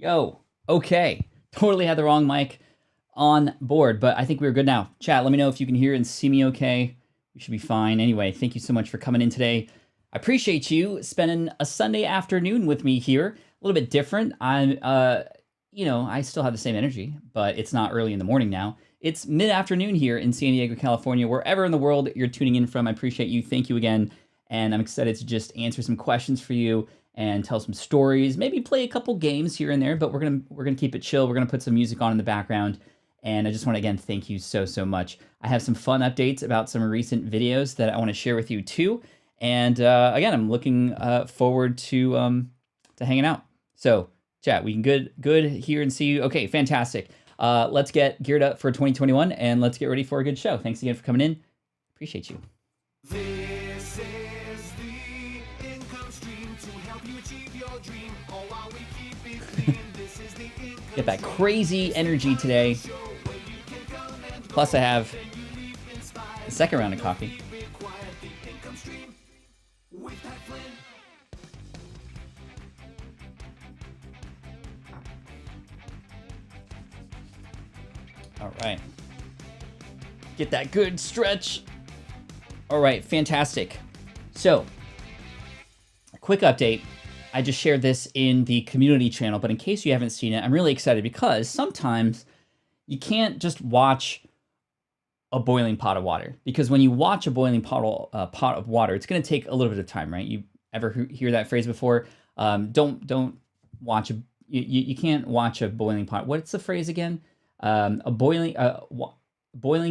Yo, okay. Totally had the wrong mic on board, but I think we're good now. Chat, let me know if you can hear and see me okay. We should be fine. Anyway, thank you so much for coming in today. I appreciate you spending a Sunday afternoon with me here. A little bit different. I still have the same energy, but it's not early in the morning now. It's mid-afternoon here in San Diego, California. Wherever in the world you're tuning in from, I appreciate you. Thank you again. And I'm excited to just answer some questions for you and tell some stories, maybe play a couple games here and there, but we're gonna keep it chill. We're gonna put some music on in the background. And I just want to, again, thank you so much. I have some fun updates about some recent videos that I want to share with you too. And again, I'm looking forward to hanging out. So chat, we can good hear and see you. Okay, fantastic. Let's get geared up for 2021 and let's get ready for a good show. Thanks again for coming in. Appreciate you. This is the income stream to help you achieve your dream. All while we keep it clean. This is the income Get that crazy energy today. Plus I have the second round of coffee. All right. Get that good stretch. All right, fantastic. So, a quick update. I just shared this in the community channel, but in case you haven't seen it, I'm really excited because sometimes you can't just watch a boiling pot of water, because when you watch a boiling pot of water, it's going to take a little bit of time, right? You ever hear that phrase before? Don't watch you can't watch a boiling pot. What's the phrase again? A boiling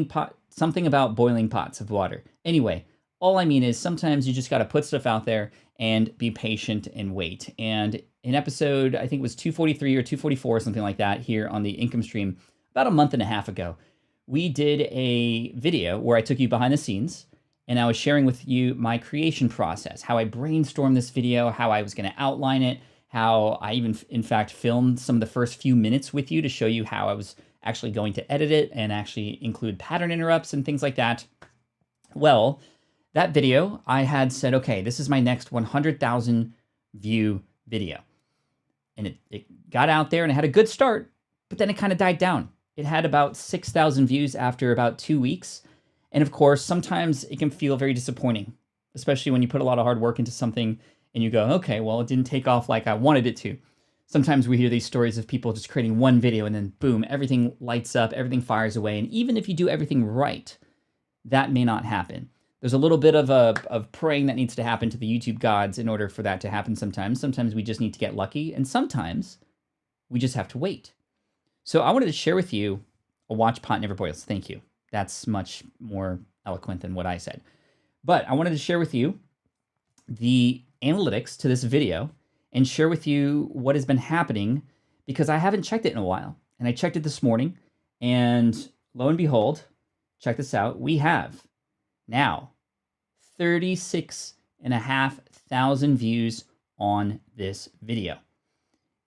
pot, something about boiling pots of water. Anyway, all I mean is sometimes you just got to put stuff out there and be patient and wait. And in episode, I think it was 243 or 244, something like that, here on the income stream, about a month and a half ago, we did a video where I took you behind the scenes and I was sharing with you my creation process, how I brainstormed this video, how I was going to outline it, how I even, in fact, filmed some of the first few minutes with you to show you how I was actually going to edit it and actually include pattern interrupts and things like that. Well, that video, I had said, okay, this is my next 100,000 view video. And it got out there and it had a good start, but then it kind of died down. It had about 6,000 views after about 2 weeks. And of course, sometimes it can feel very disappointing, especially when you put a lot of hard work into something and you go, okay, well, it didn't take off like I wanted it to. Sometimes we hear these stories of people just creating one video and then boom, everything lights up, everything fires away. And even if you do everything right, that may not happen. There's a little bit of praying that needs to happen to the YouTube gods in order for that to happen sometimes. Sometimes we just need to get lucky, and sometimes we just have to wait. So I wanted to share with you a watch pot never boils. Thank you. That's much more eloquent than what I said. But I wanted to share with you the analytics to this video and share with you what has been happening, because I haven't checked it in a while. And I checked it this morning, and lo and behold, check this out. We have now 36,500 views on this video.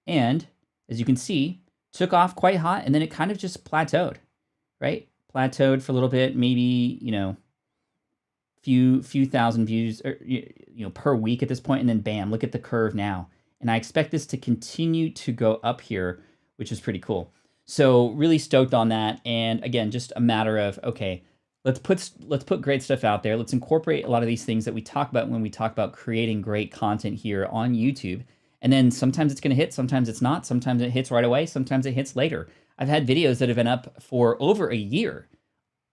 And as you can see, took off quite hot, and then it kind of just plateaued, right? Plateaued for a little bit, maybe, few thousand views or, per week at this point, and then bam, look at the curve now. And I expect this to continue to go up here, which is pretty cool. So really stoked on that. And again, just a matter of, okay, let's put great stuff out there. Let's incorporate a lot of these things that we talk about when we talk about creating great content here on YouTube. And then sometimes it's going to hit, sometimes it's not. Sometimes it hits right away, sometimes it hits later. I've had videos that have been up for over a year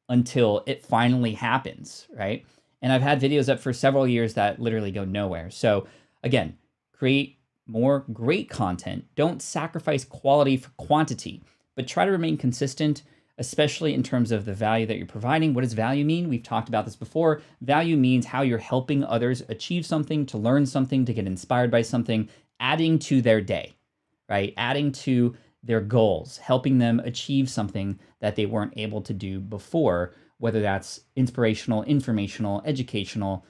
until it finally happens, right? And I've had videos up for several years that literally go nowhere. So again, create more great content. Don't sacrifice quality for quantity, but try to remain consistent, especially in terms of the value that you're providing. What does value mean? We've talked about this before. Value means how you're helping others achieve something, to learn something, to get inspired by something, adding to their day, right? Adding to their goals, helping them achieve something that they weren't able to do before, whether that's inspirational, informational, educational,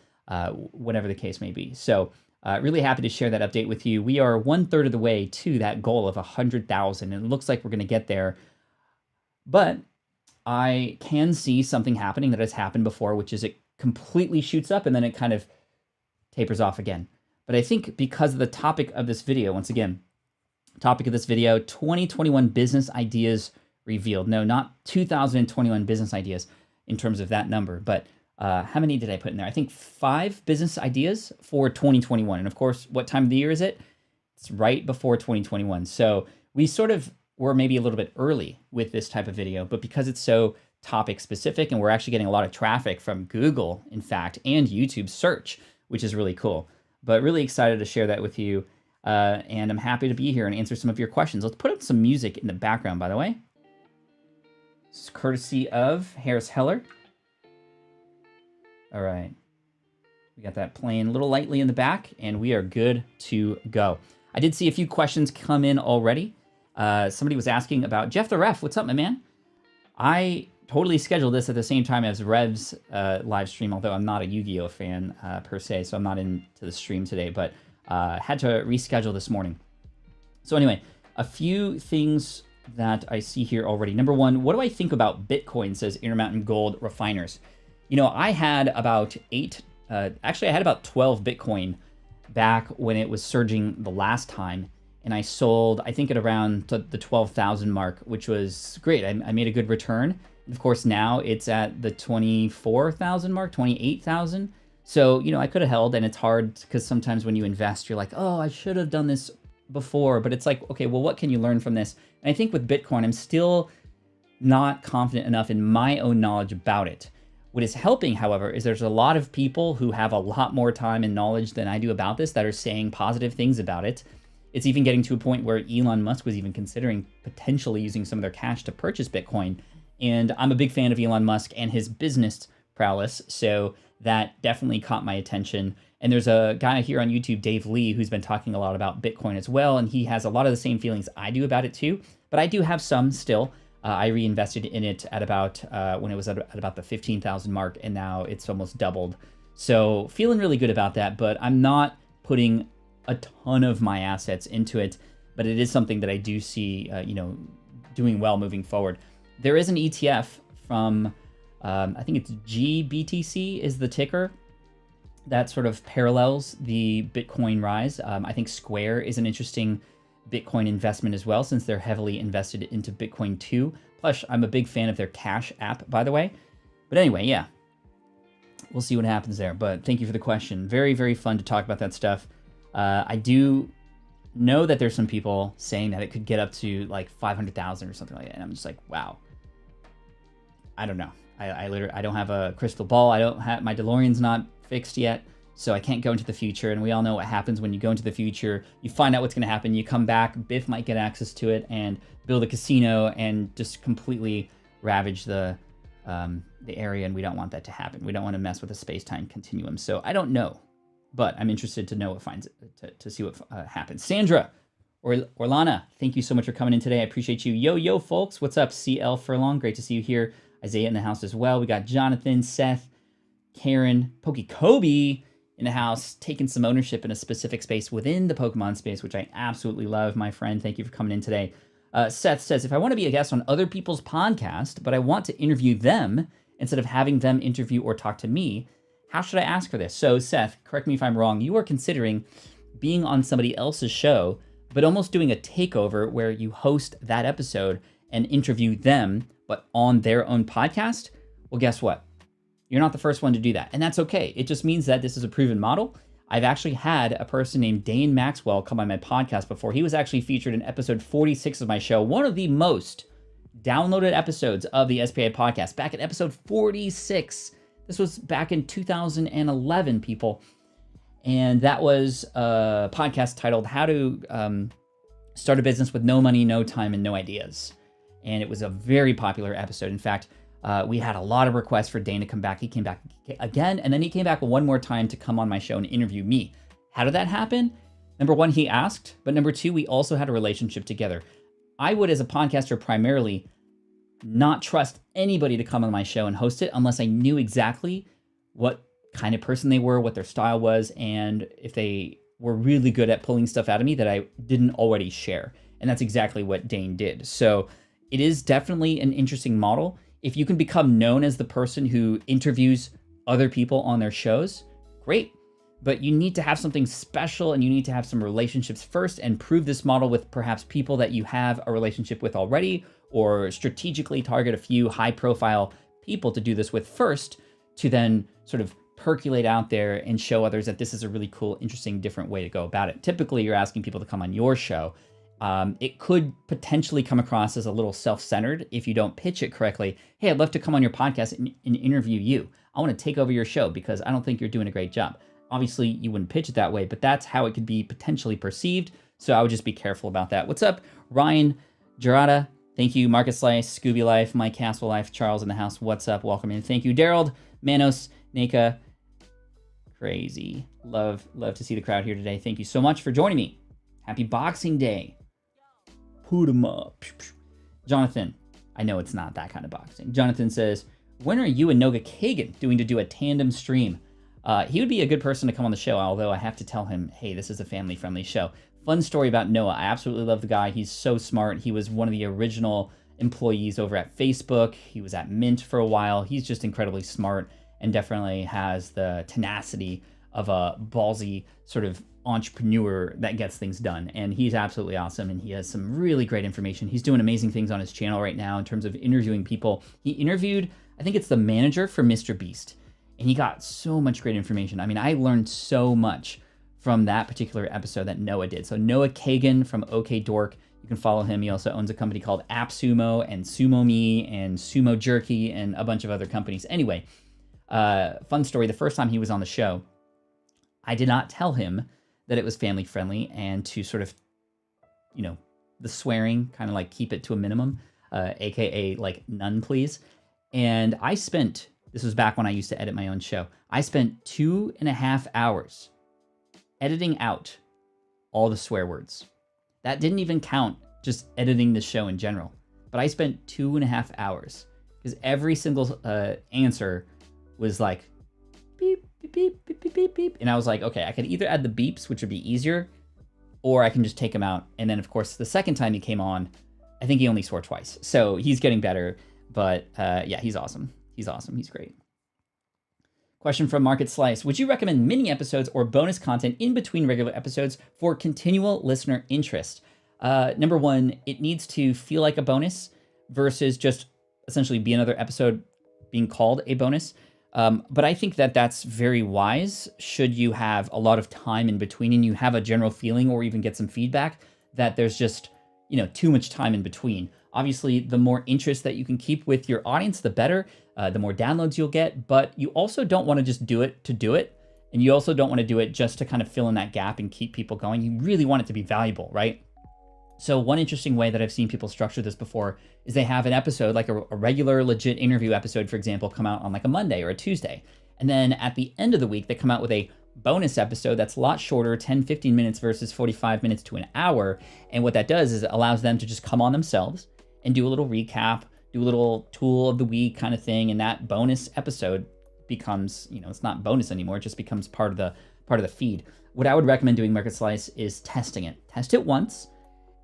whatever the case may be. So really happy to share that update with you. We are 1/3 of the way to that goal of 100,000, and it looks like we're gonna get there. But I can see something happening that has happened before, which is it completely shoots up and then it kind of tapers off again. But I think because of the topic of this video, once again, Topic of this video, 2021 business ideas revealed. No, not 2021 business ideas in terms of that number, but how many did I put in there? I think 5 business ideas for 2021. And of course, what time of the year is it? It's right before 2021. So we sort of were maybe a little bit early with this type of video, but because it's so topic specific and we're actually getting a lot of traffic from Google, in fact, and YouTube search, which is really cool. But really excited to share that with you. And I'm happy to be here and answer some of your questions. Let's put up some music in the background, by the way. This is courtesy of Harris Heller. All right. We got that playing a little lightly in the back, and we are good to go. I did see a few questions come in already. Somebody was asking about Jeff the Ref. What's up, my man? I totally scheduled this at the same time as Rev's live stream, although I'm not a Yu-Gi-Oh fan per se, so I'm not into the stream today, but had to reschedule this morning. So anyway, a few things that I see here already. Number one, what do I think about Bitcoin, says Intermountain Gold Refiners. You know, I had about actually I had about 12 Bitcoin back when it was surging the last time. And I sold, I think at around the 12,000 mark, which was great. I made a good return. Of course, now it's at the 24,000 mark, 28,000. So, you know, I could have held, and it's hard because sometimes when you invest, you're like, oh, I should have done this before. But it's like, okay, well, what can you learn from this? And I think with Bitcoin, I'm still not confident enough in my own knowledge about it. What is helping, however, is there's a lot of people who have a lot more time and knowledge than I do about this that are saying positive things about it. It's even getting to a point where Elon Musk was even considering potentially using some of their cash to purchase Bitcoin. And I'm a big fan of Elon Musk and his business prowess, so that definitely caught my attention. And there's a guy here on YouTube, Dave Lee, who's been talking a lot about Bitcoin as well, and he has a lot of the same feelings I do about it too, but I do have some still. I reinvested in it at about, when it was at about the 15,000 mark, and now it's almost doubled. So feeling really good about that, but I'm not putting a ton of my assets into it, but it is something that I do see, you know, doing well moving forward. There is an ETF from, I think it's GBTC is the ticker, that sort of parallels the Bitcoin rise. I think Square is an interesting Bitcoin investment as well, since they're heavily invested into Bitcoin too. Plus, I'm a big fan of their Cash app, by the way. But anyway, yeah, we'll see what happens there. But thank you for the question. Very, very fun to talk about that stuff. I do know that there's some people saying that it could get up to like 500,000 or something like that. And I'm just like, wow. I don't know. I literally, I don't have a crystal ball. I don't have, my DeLorean's not fixed yet, so I can't go into the future. And we all know what happens when you go into the future. You find out what's going to happen. You come back, Biff might get access to it and build a casino and just completely ravage the area. And we don't want that to happen. We don't want to mess with the space-time continuum. So I don't know, but I'm interested to know what to see what happens. Sandra or Orlana, thank you so much for coming in today. I appreciate you. Yo, folks. What's up, CL Furlong? Great to see you here. Isaiah in the house as well. We got Jonathan, Seth, Karen, Pokey Kobe in the house, taking some ownership in a specific space within the Pokemon space, which I absolutely love, my friend. Thank you for coming in today. Seth says, if I want to be a guest on other people's podcast, but I want to interview them instead of having them interview or talk to me, how should I ask for this? So Seth, correct me if I'm wrong, you are considering being on somebody else's show, but almost doing a takeover where you host that episode and interview them, but on their own podcast? Well, guess what? You're not the first one to do that, and that's okay. It just means that this is a proven model. I've actually had a person named Dane Maxwell come on my podcast before. He was actually featured in episode 46 of my show, one of the most downloaded episodes of the SPI podcast, back at episode 46. This was back in 2011, people. And that was a podcast titled How to Start a Business with No Money, No Time, and No Ideas. And it was a very popular episode. In fact, we had a lot of requests for Dane to come back. He came back again, and then he came back one more time to come on my show and interview me. How did that happen? Number one, he asked, but number two, we also had a relationship together. I would, as a podcaster, primarily not trust anybody to come on my show and host it unless I knew exactly what kind of person they were, what their style was, and if they were really good at pulling stuff out of me that I didn't already share. And that's exactly what Dane did. So it is definitely an interesting model. If you can become known as the person who interviews other people on their shows, great. but you need to have something special and you need to have some relationships first and prove this model with perhaps people that you have a relationship with already, or strategically target a few high profile people to do this with first, to then sort of percolate out there and show others that this is a really cool, interesting, different way to go about it. Typically, you're asking people to come on your show. It could potentially come across as a little self-centered if you don't pitch it correctly. Hey, I'd love to come on your podcast and interview you. I want to take over your show because I don't think you're doing a great job. Obviously, you wouldn't pitch it that way, but that's how it could be potentially perceived. So I would just be careful about that. What's up, Ryan Gerada? Thank you, Marcus Slice, Scooby Life, Mike Castle Life, Charles in the house. What's up? Welcome in. Thank you, Daryl, Manos, Naka. Crazy. Love to see the crowd here today. Thank you so much for joining me. Happy Boxing Day. Put 'em up. Jonathan, I know it's not that kind of boxing. Jonathan says, when are you and Noga Kagan doing to do a tandem stream? He would be a good person to come on the show, although I have to tell him, hey, this is a family-friendly show. Fun story about Noah. I absolutely love the guy. He's so smart. He was one of the original employees over at Facebook. He was at Mint for a while. He's just incredibly smart and definitely has the tenacity of a ballsy sort of entrepreneur that gets things done. And he's absolutely awesome. And he has some really great information. He's doing amazing things on his channel right now in terms of interviewing people. He interviewed, I think it's the manager for Mr. Beast. And he got so much great information. I mean, I learned so much from that particular episode that Noah did. So Noah Kagan from OK Dork, you can follow him. He also owns a company called AppSumo and Sumo Me and Sumo Jerky and a bunch of other companies. Anyway, fun story. The first time he was on the show, I did not tell him that it was family friendly and to sort of, you know, the swearing, kind of like keep it to a minimum, AKA like none, please. And I spent, this was back when I used to edit my own show, I spent 2.5 hours editing out all the swear words. That didn't even count just editing the show in general. But I spent 2.5 hours because every single answer was like beep, beep, beep, beep, beep, beep, beep. And I was like, okay, I could either add the beeps, which would be easier, or I can just take them out. And then, of course, the second time he came on, I think he only swore twice. So he's getting better. But yeah, he's awesome. He's awesome. He's great. Question from Market Slice. Would you recommend mini episodes or bonus content in between regular episodes for continual listener interest? Number one, it needs to feel like a bonus versus just essentially be another episode being called a bonus. But I think that that's very wise should you have a lot of time in between and you have a general feeling or even get some feedback that there's just, you know, too much time in between. Obviously, the more interest that you can keep with your audience, the better. The more downloads you'll get, but you also don't want to just do it to do it. And you also don't want to do it just to kind of fill in that gap and keep people going. You really want it to be valuable, right? So one interesting way that I've seen people structure this before is they have an episode, like a regular legit interview episode, for example, come out on like a Monday or a Tuesday. And then at the end of the week, they come out with a bonus episode that's a lot shorter, 10, 15 minutes versus 45 minutes to an hour. And what that does is it allows them to just come on themselves and do a little recap, do a little tool of the week kind of thing. And that bonus episode becomes, you know, it's not bonus anymore. It just becomes part of the feed. What I would recommend doing, Market Slice, is testing it. Test it once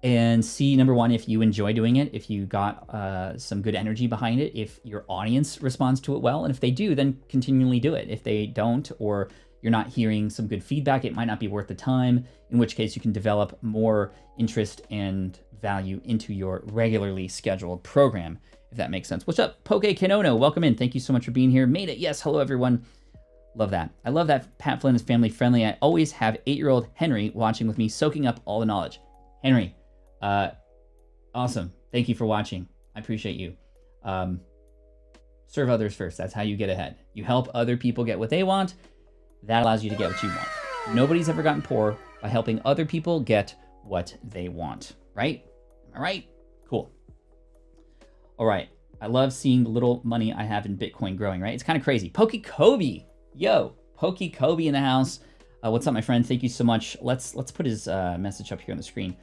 and see, number one, if you enjoy doing it, if you got some good energy behind it, if your audience responds to it well. And if they do, then continually do it. If they don't, or you're not hearing some good feedback, it might not be worth the time, in which case you can develop more interest and value into your regularly scheduled program, if that makes sense. What's up, Poke Kenono? Welcome in. Thank you so much for being here. Made it. Yes. Hello, everyone. Love that. I love that Pat Flynn is family friendly. I always have 8-year-old Henry watching with me, soaking up all the knowledge. Henry, awesome. Thank you for watching. I appreciate you. Serve others first. That's how you get ahead. You help other people get what they want. That allows you to get what you want. Nobody's ever gotten poor by helping other people get what they want, right? Am I right? Cool. All right. I love seeing the little money I have in Bitcoin growing, right? It's kind of crazy. Pokey Kobe. Yo, Pokey Kobe in the house. What's up, my friend? Thank you so much. Let's put his message up here on the screen.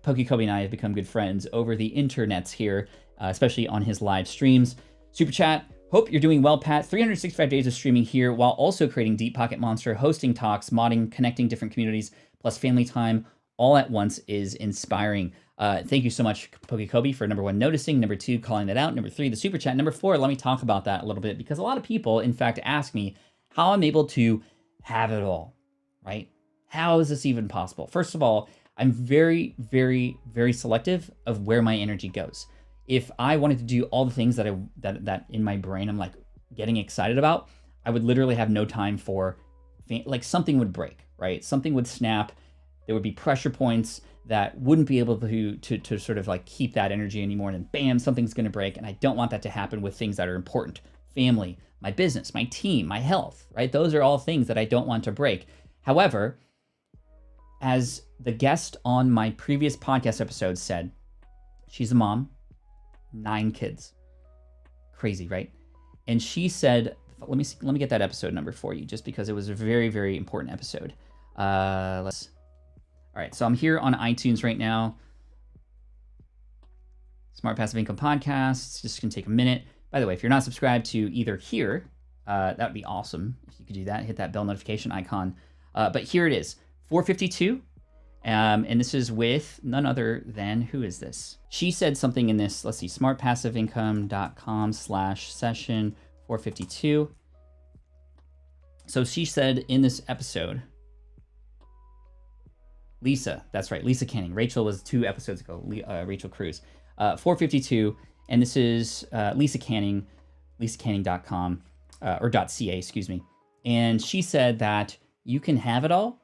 Pokey Kobe and I have become good friends over the internets here, especially on his live streams. Super chat. Hope you're doing well, Pat. 365 days of streaming here while also creating Deep Pocket Monster, hosting talks, modding, connecting different communities, plus family time all at once is inspiring. Thank you so much, Pokey Kobe, for number one, noticing, number two, calling that out, number three, the super chat, number four, let me talk about that a little bit, because a lot of people, in fact, ask me how I'm able to have it all. right? How is this even possible? First of all, I'm very, very, very selective of where my energy goes. If I wanted to do all the things that that in my brain I'm like getting excited about, I would literally have no time for, like, something would break, right? Something would snap. There would be pressure points that wouldn't be able to sort of like keep that energy anymore. And then bam, something's going to break. And I don't want that to happen with things that are important. Family, my business, my team, my health, right? Those are all things that I don't want to break. However, as the guest on my previous podcast episode said, she's a mom, 9 kids. Crazy, right? And she said, let me get that episode number for you, just because it was a very, very important episode. All right, so I'm here on iTunes right now. Smart Passive Income Podcast. Just gonna take a minute. By the way, if you're not subscribed to either here, that would be awesome if you could do that. Hit that bell notification icon. But here it is, 452. And this is with none other than, who is this? She said something in this, let's see, smartpassiveincome.com/session 452. So she said in this episode, Lisa, that's right, Lisa Canning. Rachel was 2 episodes ago, Rachel Cruz. 452, and this is Lisa Canning, lisacanning.com, or .ca, excuse me. And she said that you can have it all,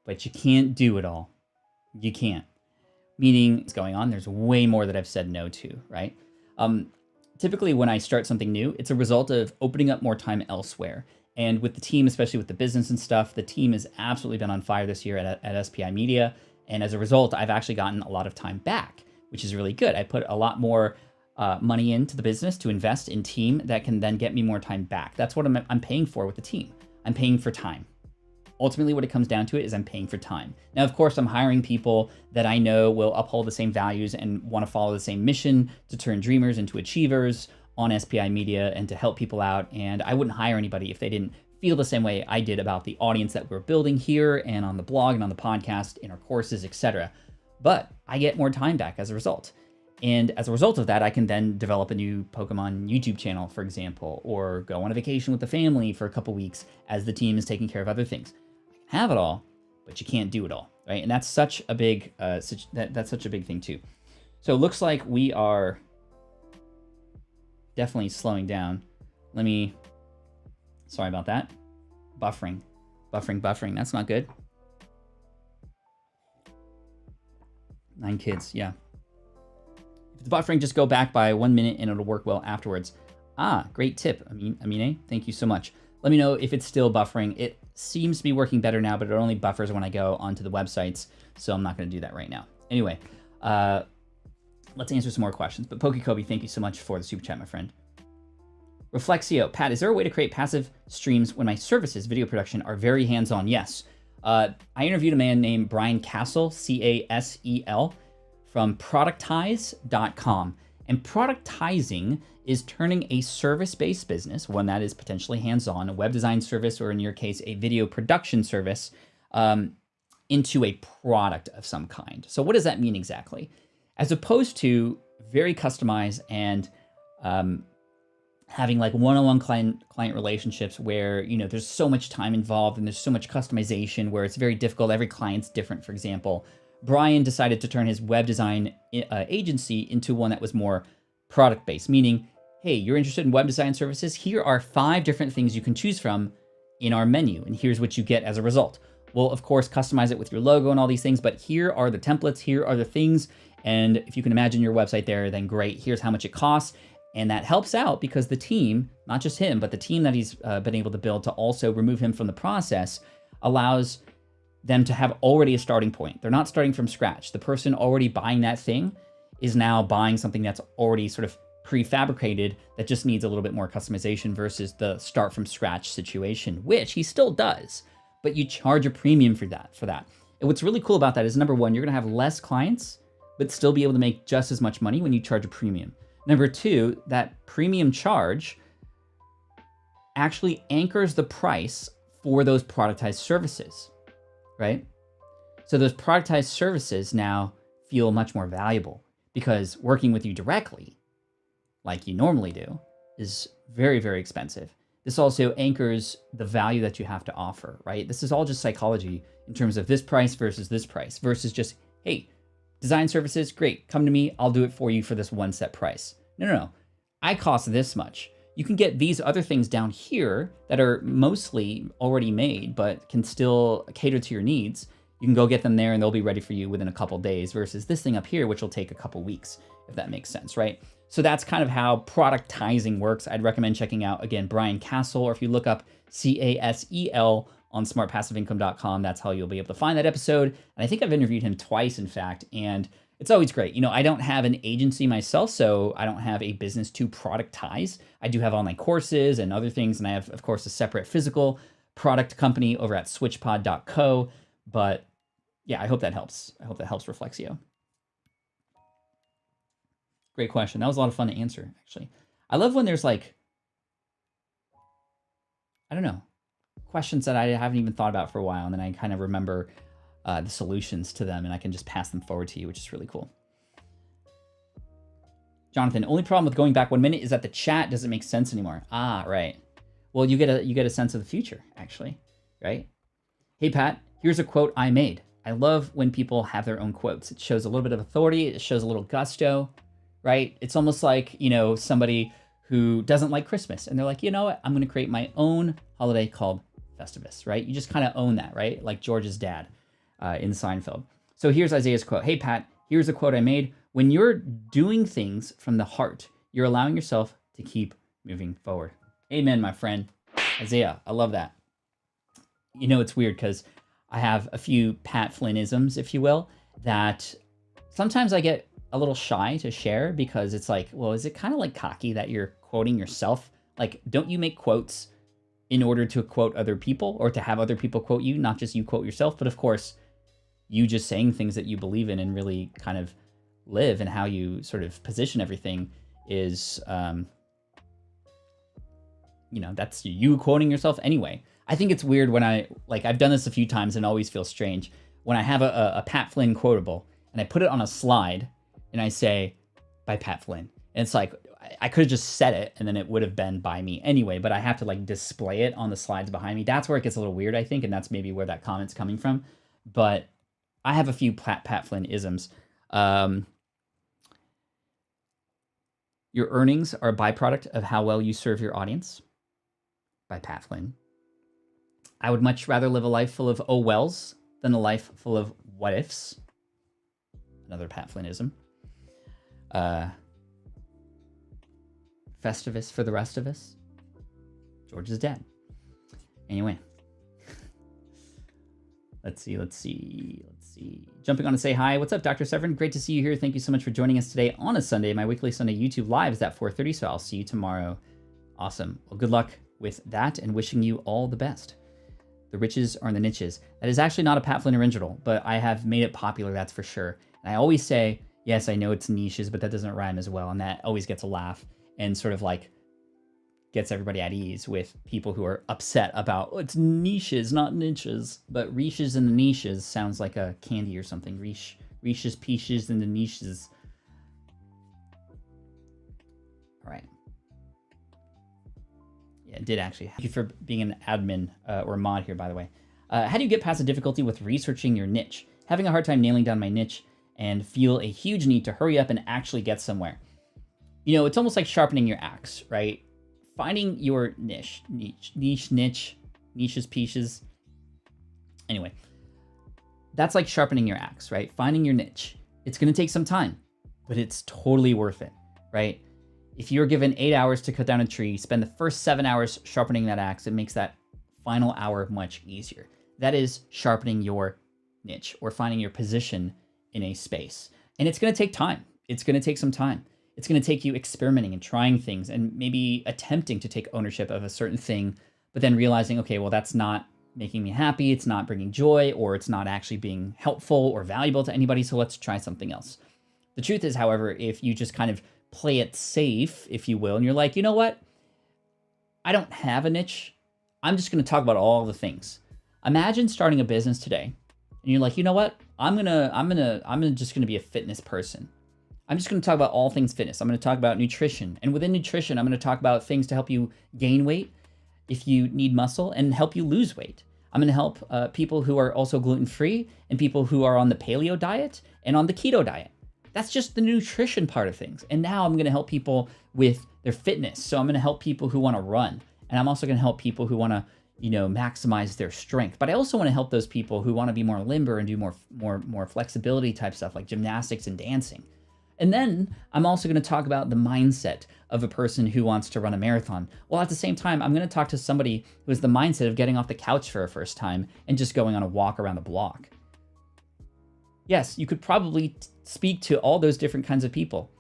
but you can't do it all. You can't. Meaning, what's going on, there's way more that I've said no to, right? Typically when I start something new, it's a result of opening up more time elsewhere. And with the team, especially with the business and stuff, the team has absolutely been on fire this year at SPI Media. And as a result, I've actually gotten a lot of time back, which is really good. I put a lot more money into the business to invest in team that can then get me more time back. That's what I'm paying for with the team. I'm paying for time. Ultimately, what it comes down to is I'm paying for time. Now, of course, I'm hiring people that I know will uphold the same values and want to follow the same mission to turn dreamers into achievers on SPI Media and to help people out. And I wouldn't hire anybody if they didn't feel the same way I did about the audience that we're building here and on the blog and on the podcast, in our courses, etc. But I get more time back as a result. And as a result of that, I can then develop a new Pokemon YouTube channel, for example, or go on a vacation with the family for a couple weeks as the team is taking care of other things. I can have it all, but you can't do it all, right? And that's such a big, that's such a big thing too. So it looks like we are definitely slowing down. Sorry about that. Buffering. That's not good. 9 kids, yeah. If it's buffering, just go back by 1 minute and it'll work well afterwards. Great tip, Amine. Thank you so much. Let me know if it's still buffering. It seems to be working better now, but it only buffers when I go onto the websites, so I'm not going to do that right now. Anyway, let's answer some more questions. But PokeKobe, thank you so much for the super chat, my friend. Reflexio, Pat, is there a way to create passive streams when my services, video production, are very hands-on? Yes. I interviewed a man named Brian Castle, Casel, from Productize.com. And Productizing is turning a service-based business, one that is potentially hands-on, a web design service, or in your case, a video production service, into a product of some kind. So what does that mean exactly? As opposed to very customized and having like one-on-one client relationships where, you know, there's so much time involved and there's so much customization where it's very difficult. Every client's different, for example. Brian decided to turn his web design agency into one that was more product-based, meaning, hey, you're interested in web design services? Here are 5 different things you can choose from in our menu, and here's what you get as a result. We'll, of course, customize it with your logo and all these things, but here are the templates, here are the things, and if you can imagine your website there, then great, here's how much it costs. And that helps out because the team, not just him, but the team that he's been able to build to also remove him from the process allows them to have already a starting point. They're not starting from scratch. The person already buying that thing is now buying something that's already sort of prefabricated that just needs a little bit more customization versus the start from scratch situation, which he still does, but you charge a premium for that. And what's really cool about that is, number one, you're gonna have less clients, but still be able to make just as much money when you charge a premium. Number two, that premium charge actually anchors the price for those productized services, right? So those productized services now feel much more valuable because working with you directly, like you normally do, is very, very expensive. this also anchors the value that you have to offer, right? This is all just psychology in terms of this price versus just, hey, design services, great, come to me, I'll do it for you for this one set price. No. I cost this much. You can get these other things down here that are mostly already made, but can still cater to your needs. You can go get them there and they'll be ready for you within a couple days versus this thing up here, which will take a couple weeks, if that makes sense, right? So that's kind of how productizing works. I'd recommend checking out, again, Brian Casel, or if you look up CASEL on smartpassiveincome.com, that's how you'll be able to find that episode. And I think I've interviewed him twice, in fact, and it's always great. I don't have an agency myself, so I don't have a business to productize. I do have online courses and other things, and I have, of course, a separate physical product company over at switchpod.co. But yeah, I hope that helps. I hope that helps Reflexio. Great question. That was a lot of fun to answer, actually. I love when there's like, I don't know, questions that I haven't even thought about for a while, and then I kind of remember the solutions to them, and I can just pass them forward to you, which is really cool. Jonathan, only problem with going back 1 minute is that the chat doesn't make sense anymore. Ah, right. Well, you get a sense of the future, actually, right? Hey, Pat, here's a quote I made. I love when people have their own quotes. It shows a little bit of authority. It shows a little gusto, right? It's almost like, somebody who doesn't like Christmas, and they're like, you know what? I'm going to create my own holiday called Festivus, right? You just kind of own that, right? Like George's dad in Seinfeld. So here's Isaiah's quote. Hey, Pat, here's a quote I made. When you're doing things from the heart, you're allowing yourself to keep moving forward. Amen, my friend. Isaiah, I love that. It's weird because I have a few Pat Flynnisms, if you will, that sometimes I get a little shy to share because it's like, well, is it kind of like cocky that you're quoting yourself? Like, don't you make quotes in order to quote other people or to have other people quote you, not just you quote yourself? But of course, you just saying things that you believe in and really kind of live, and how you sort of position everything is, that's you quoting yourself anyway. I think it's weird when I've done this a few times and always feel strange when I have a Pat Flynn quotable and I put it on a slide and I say, by Pat Flynn. And it's like, I could have just said it and then it would have been by me anyway, but I have to display it on the slides behind me. That's where it gets a little weird, I think, and that's maybe where that comment's coming from. But I have a few Pat Flynn isms. Your earnings are a byproduct of how well you serve your audience, by Pat Flynn. I would much rather live a life full of oh wells than a life full of what ifs. Another Pat Flynnism. Festivus for the rest of us. George is dead. Anyway. Let's see. Jumping on to say hi. What's up, Dr. Severin? Great to see you here. Thank you so much for joining us today on a Sunday. My weekly Sunday YouTube live is at 4:30, so I'll see you tomorrow. Awesome. Well, good luck with that and wishing you all the best. The riches are in the niches. That is actually not a Pat Flynn original, but I have made it popular, that's for sure. And I always say, yes, I know it's niches, but that doesn't rhyme as well. And that always gets a laugh and sort of gets everybody at ease with people who are upset about, oh, it's niches, not niches. But riches and the niches sounds like a candy or something. Riches, peaches, and the niches. All right. Yeah, it did actually. Thank you for being an admin or mod here, by the way. How do you get past the difficulty with researching your niche? Having a hard time nailing down my niche and feel a huge need to hurry up and actually get somewhere. It's almost like sharpening your axe, right? Finding your niche, niches, peaches. Anyway, that's like sharpening your axe, right? Finding your niche. It's going to take some time, but it's totally worth it, right? If you're given 8 hours to cut down a tree, spend the first 7 hours sharpening that axe. It makes that final hour much easier. That is sharpening your niche or finding your position in a space. And it's going to take time. It's going to take some time. It's going to take you experimenting and trying things and maybe attempting to take ownership of a certain thing, but then realizing, okay, well, that's not making me happy. It's not bringing joy, or it's not actually being helpful or valuable to anybody. So let's try something else. The truth is, however, if you just kind of play it safe, if you will, and you're like, you know what? I don't have a niche. I'm just going to talk about all the things. Imagine starting a business today and you're like, you know what? I'm just going to be a fitness person. I'm just going to talk about all things fitness. I'm going to talk about nutrition. And within nutrition, I'm going to talk about things to help you gain weight if you need muscle and help you lose weight. I'm going to help people who are also gluten-free and people who are on the paleo diet and on the keto diet. That's just the nutrition part of things. And now I'm going to help people with their fitness. So I'm going to help people who want to run. And I'm also going to help people who want to, maximize their strength. But I also want to help those people who want to be more limber and do more flexibility type stuff like gymnastics and dancing. And then I'm also going to talk about the mindset of a person who wants to run a marathon. Well, at the same time, I'm going to talk to somebody who has the mindset of getting off the couch for a first time and just going on a walk around the block. Yes, you could probably speak to all those different kinds of people.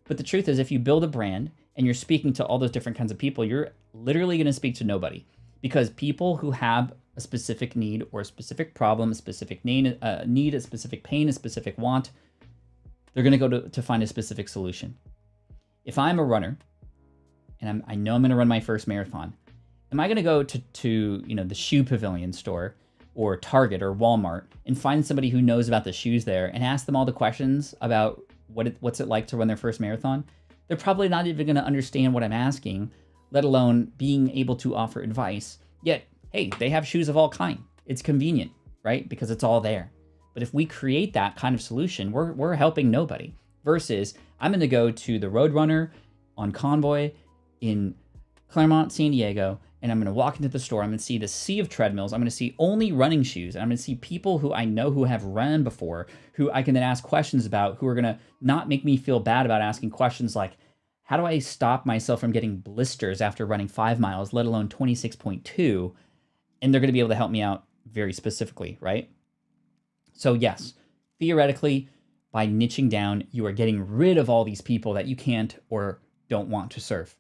But the truth is, if you build a brand and you're speaking to all those different kinds of people, you're literally going to speak to nobody. Because people who have a specific need or a specific problem, a specific need, a specific pain, a specific want, they're going to go to find a specific solution. If I'm a runner and I know I'm going to run my first marathon, am I going to go to the shoe pavilion store or Target or Walmart and find somebody who knows about the shoes there and ask them all the questions about what's it like to run their first marathon? They're probably not even going to understand what I'm asking, let alone being able to offer advice. Yet, hey, they have shoes of all kind. It's convenient, right? Because it's all there. But if we create that kind of solution, we're helping nobody. Versus, I'm going to go to the Roadrunner on Convoy in Claremont, San Diego, and I'm going to walk into the store. I'm going to see the sea of treadmills. I'm going to see only running shoes. And I'm going to see people who I know who have run before, who I can then ask questions about, who are going to not make me feel bad about asking questions like, how do I stop myself from getting blisters after running 5 miles, let alone 26.2? And they're going to be able to help me out very specifically, right? So yes, theoretically, by niching down, you are getting rid of all these people that you can't or don't want to serve.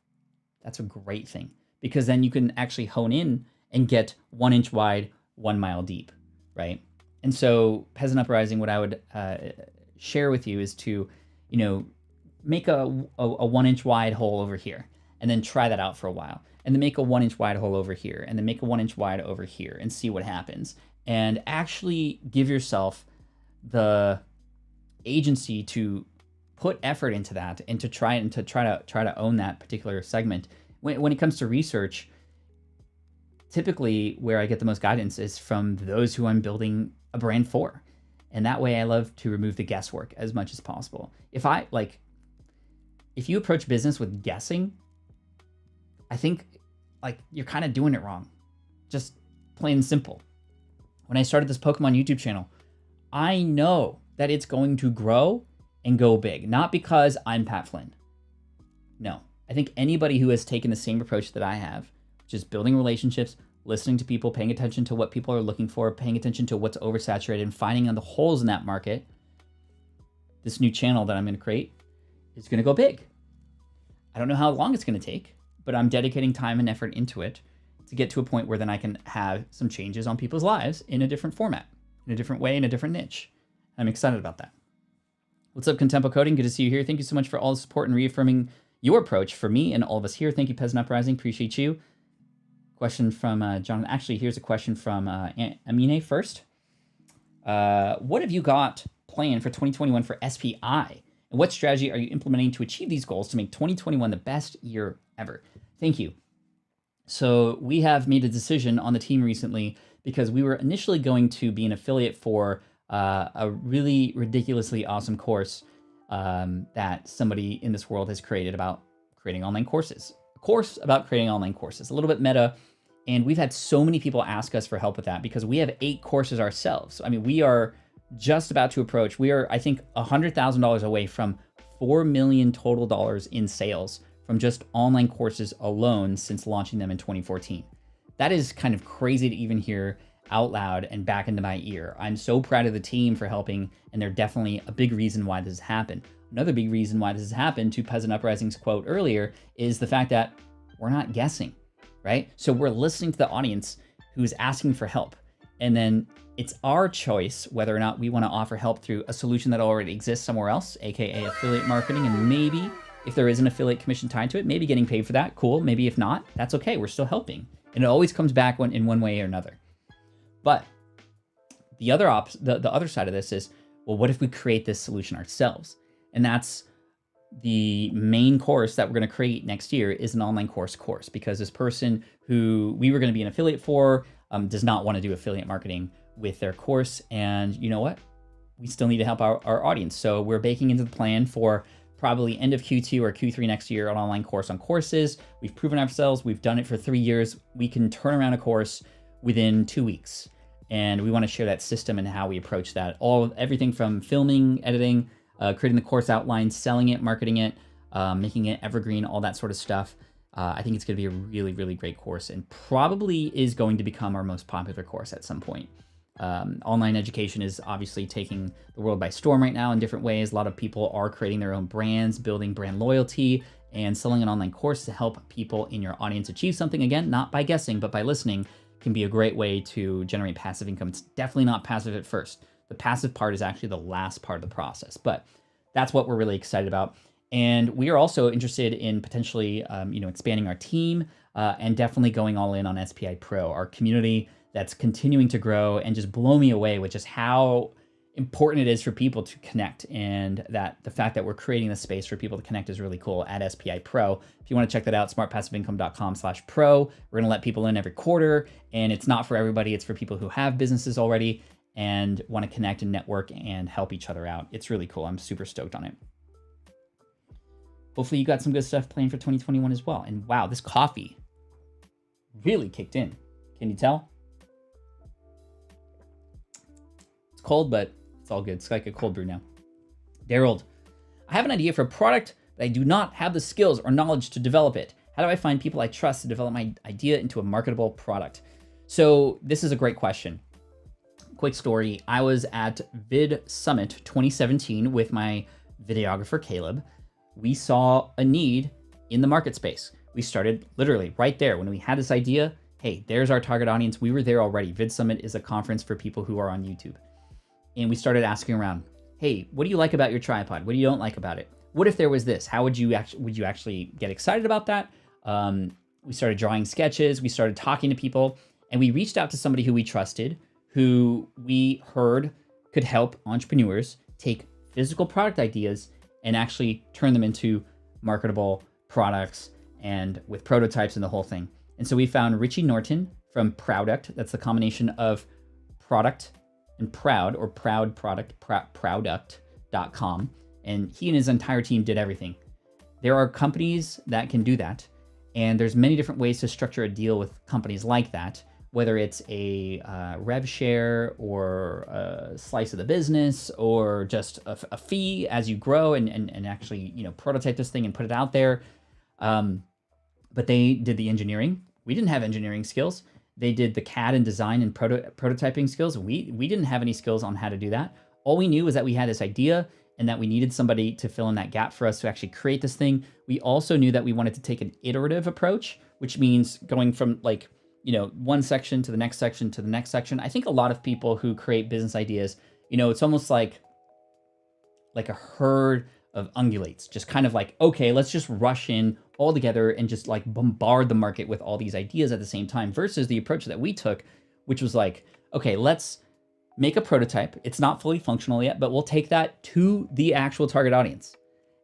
That's a great thing, because then you can actually hone in and get 1 inch wide, 1 mile deep, right? And so Peasant Uprising, what I would share with you is to, make a 1 inch wide hole over here, and then try that out for a while, and then make a 1 inch wide hole over here, and then make a 1 inch wide over here, and see what happens. And actually give yourself the agency to put effort into that and to try to own that particular segment. When it comes to research, typically where I get the most guidance is from those who I'm building a brand for. And that way I love to remove the guesswork as much as possible. If you approach business with guessing, I think you're kind of doing it wrong. Just plain and simple. When I started this Pokemon YouTube channel, I know that it's going to grow and go big. Not because I'm Pat Flynn. No. I think anybody who has taken the same approach that I have, which is building relationships, listening to people, paying attention to what people are looking for, paying attention to what's oversaturated, and finding the holes in that market, this new channel that I'm going to create is going to go big. I don't know how long it's going to take, but I'm dedicating time and effort into it to get to a point where then I can have some changes on people's lives in a different format, in a different way, in a different niche. I'm excited about that. What's up, Contempo Coding? Good to see you here. Thank you so much for all the support and reaffirming your approach for me and all of us here. Thank you, Peasant Uprising. Appreciate you. Question from John. Actually, here's a question from Amine first. What have you got planned for 2021 for SPI? And what strategy are you implementing to achieve these goals to make 2021 the best year ever? Thank you. So we have made a decision on the team recently because we were initially going to be an affiliate for a really ridiculously awesome course that somebody in this world has created about creating online courses. A course about creating online courses, a little bit meta. And we've had so many people ask us for help with that because we have 8 courses ourselves. I mean, we are just about to approach, we are, I think, $100,000 away from $4 million total dollars in sales from just online courses alone since launching them in 2014. That is kind of crazy to even hear out loud and back into my ear. I'm so proud of the team for helping, and they're definitely a big reason why this has happened. Another big reason why this has happened, to Peasant Uprising's quote earlier, is the fact that we're not guessing, right? So we're listening to the audience who's asking for help. And then it's our choice whether or not we want to offer help through a solution that already exists somewhere else, aka affiliate marketing, and maybe if there is an affiliate commission tied to it, maybe getting paid for that, cool. Maybe if not, that's okay, we're still helping. And it always comes back in one way or another. But the other side of this is, well, what if we create this solution ourselves? And that's the main course that we're going to create next year is an online course because this person who we were going to be an affiliate for does not want to do affiliate marketing with their course. And you know what? We still need to help our audience. So we're baking into the plan for probably end of Q2 or Q3 next year, an online course on courses. We've proven ourselves. We've done it for 3 years. We can turn around a course within 2 weeks. And we want to share that system and how we approach that. Everything from filming, editing, creating the course outline, selling it, marketing it, making it evergreen, all that sort of stuff. I think it's going to be a really, really great course and probably is going to become our most popular course at some point. Online education is obviously taking the world by storm right now in different ways. A lot of people are creating their own brands, building brand loyalty, and selling an online course to help people in your audience achieve something. Again, not by guessing, but by listening, can be a great way to generate passive income. It's definitely not passive at first. The passive part is actually the last part of the process, but that's what we're really excited about. And we are also interested in potentially, expanding our team and definitely going all in on SPI Pro, our community that's continuing to grow and just blow me away with just how important it is for people to connect, and that the fact that we're creating the space for people to connect is really cool at SPI Pro. If you want to check that out, smartpassiveincome.com/pro. We're going to let people in every quarter, and it's not for everybody. It's for people who have businesses already and want to connect and network and help each other out. It's really cool. I'm super stoked on it. Hopefully you got some good stuff planned for 2021 as well. And wow, this coffee really kicked in. Can you tell? It's cold, but it's all good. It's like a cold brew now. Daryl, I have an idea for a product, but I do not have the skills or knowledge to develop it. How do I find people I trust to develop my idea into a marketable product? So this is a great question. Quick story. I was at Vid Summit 2017 with my videographer, Caleb. We saw a need in the market space. We started literally right there when we had this idea. Hey, there's our target audience. We were there already. Vid Summit is a conference for people who are on YouTube. And we started asking around, hey, what do you like about your tripod? What do you don't like about it? What if there was this? How would you actually get excited about that? We started drawing sketches. We started talking to people, and we reached out to somebody who we trusted, who we heard could help entrepreneurs take physical product ideas and actually turn them into marketable products and with prototypes and the whole thing. And so we found Richie Norton from Product. That's the combination of product and proud, or proud product, product.com. And he and his entire team did everything. There are companies that can do that. And there's many different ways to structure a deal with companies like that, whether it's a rev share or a slice of the business or just a fee as you grow and actually, prototype this thing and put it out there. But they did the engineering. We didn't have engineering skills. They did the CAD and design and prototyping skills. We didn't have any skills on how to do that. All we knew was that we had this idea and that we needed somebody to fill in that gap for us to actually create this thing. We also knew that we wanted to take an iterative approach, which means going from one section to the next section to the next section. I think a lot of people who create business ideas, it's almost like a herd of ungulates, just kind of like, okay, let's just rush in all together and just like bombard the market with all these ideas at the same time, versus the approach that we took, which was like, okay, let's make a prototype. It's not fully functional yet, but we'll take that to the actual target audience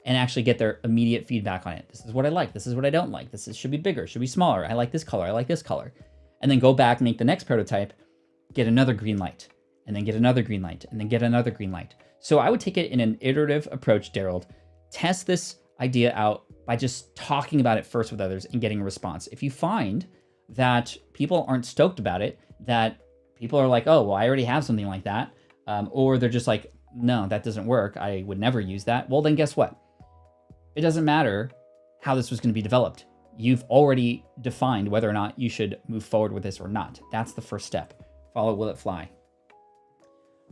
and actually get their immediate feedback on it. This is what I like. This is what I don't like. Should be bigger, should be smaller. I like this color. I like this color. And then go back, make the next prototype, get another green light, and then get another green light, and then get another green light. So I would take it in an iterative approach, Daryl. Test this idea out by just talking about it first with others and getting a response. If you find that people aren't stoked about it, that people are like, oh, well, I already have something like that, or they're just like, no, that doesn't work. I would never use that. Well, then guess what? It doesn't matter how this was going to be developed. You've already defined whether or not you should move forward with this or not. That's the first step. Follow Will It Fly.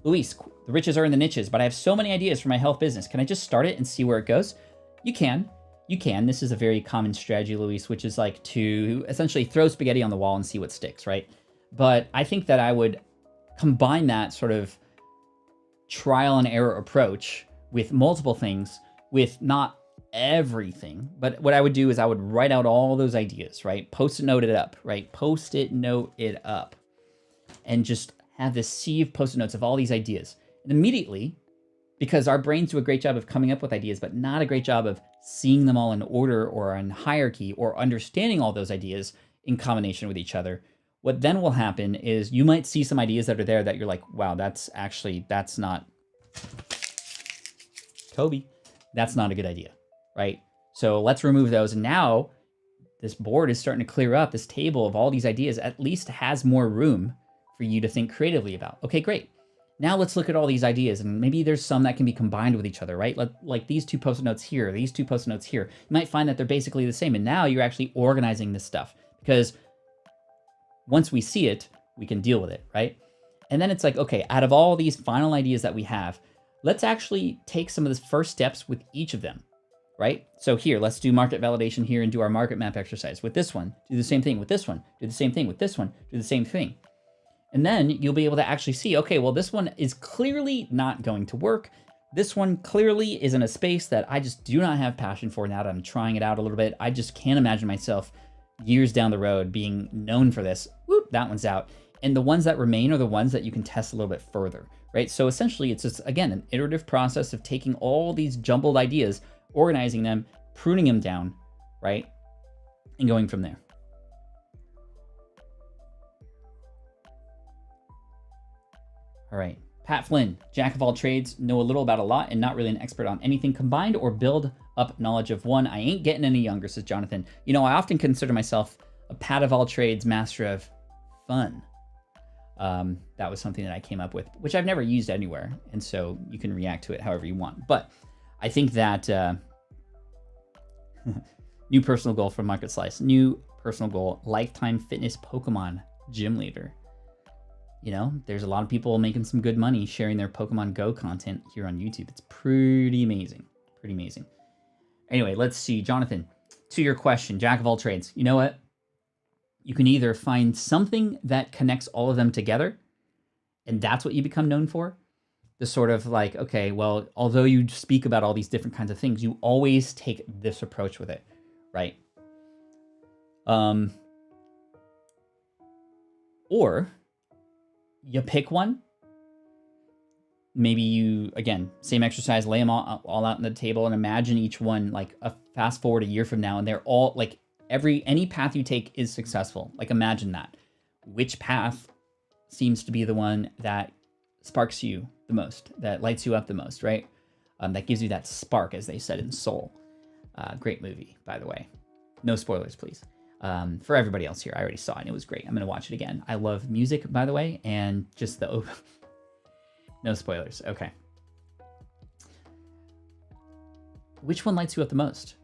Luis, the riches are in the niches, but I have so many ideas for my health business. Can I just start it and see where it goes? You can. This is a very common strategy, Luis, which is like to essentially throw spaghetti on the wall and see what sticks, right? But I think that I would combine that sort of trial and error approach with multiple things, with not everything. But what I would do is I would write out all those ideas, right? Post-it note it up, right? Post-it note it up. And just have this sea of Post-it notes of all these ideas. And immediately, because our brains do a great job of coming up with ideas, but not a great job of seeing them all in order or in hierarchy or understanding all those ideas in combination with each other. What then will happen is you might see some ideas that are there that you're like, wow, that's not Kobe. That's not a good idea, right? So let's remove those. And now this board is starting to clear up. This table of all these ideas at least has more room for you to think creatively about. Okay, great. Now let's look at all these ideas, and maybe there's some that can be combined with each other, right? Like these two post-it notes here, these two post-it notes here. You might find that they're basically the same, and now you're actually organizing this stuff because once we see it, we can deal with it, right? And then it's like, okay, out of all these final ideas that we have, let's actually take some of the first steps with each of them, right? So here, let's do market validation here and do our market map exercise. With this one, do the same thing with this one, do the same thing with this one, do the same thing. And then you'll be able to actually see, okay, well, this one is clearly not going to work. This one clearly is in a space that I just do not have passion for now that I'm trying it out a little bit. I just can't imagine myself years down the road being known for this. Whoop, that one's out. And the ones that remain are the ones that you can test a little bit further, right? So essentially it's just, again, an iterative process of taking all these jumbled ideas, organizing them, pruning them down, right? And going from there. All right, Pat Flynn, jack of all trades, know a little about a lot and not really an expert on anything. Combined or build up knowledge of one. I ain't getting any younger, says Jonathan. You know, I often consider myself a Pat of all trades, master of fun. That was something that I came up with, which I've never used anywhere. And so you can react to it however you want. But I think that new personal goal from Market Slice, new personal goal, lifetime fitness Pokemon gym leader. You know, there's a lot of people making some good money sharing their Pokemon Go content here on YouTube. It's pretty amazing. Pretty amazing. Anyway, let's see. Jonathan, to your question, jack of all trades. You know what? You can either find something that connects all of them together, and that's what you become known for. The sort of like, okay, well, although you speak about all these different kinds of things, you always take this approach with it, right? Or you pick one. Maybe you, again, same exercise, lay them all out on the table and imagine each one like a fast forward a year from now and they're all like any path you take is successful. Like imagine that. Which path seems to be the one that sparks you the most, that lights you up the most, right? That gives you that spark, as they said in Soul. Great movie, by the way. No spoilers, please. For everybody else here, I already saw it and it was great. I'm going to watch it again. I love music, by the way, and just the... No spoilers. Okay. Which one lights you up the most?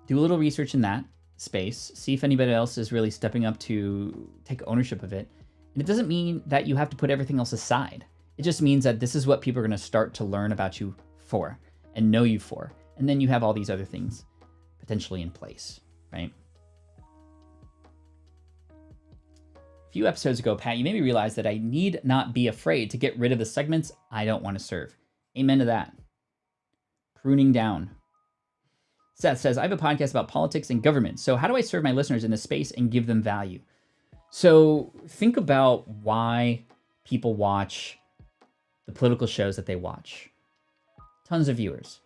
Do a little research in that space. See if anybody else is really stepping up to take ownership of it. And it doesn't mean that you have to put everything else aside. It just means that this is what people are going to start to learn about you for and know you for. And then you have all these other things potentially in place, right? A few episodes ago, Pat, you made me realize that I need not be afraid to get rid of the segments I don't want to serve. Amen to that. Pruning down. Seth says, I have a podcast about politics and government. So how do I serve my listeners in this space and give them value? So think about why people watch the political shows that they watch. Tons of viewers.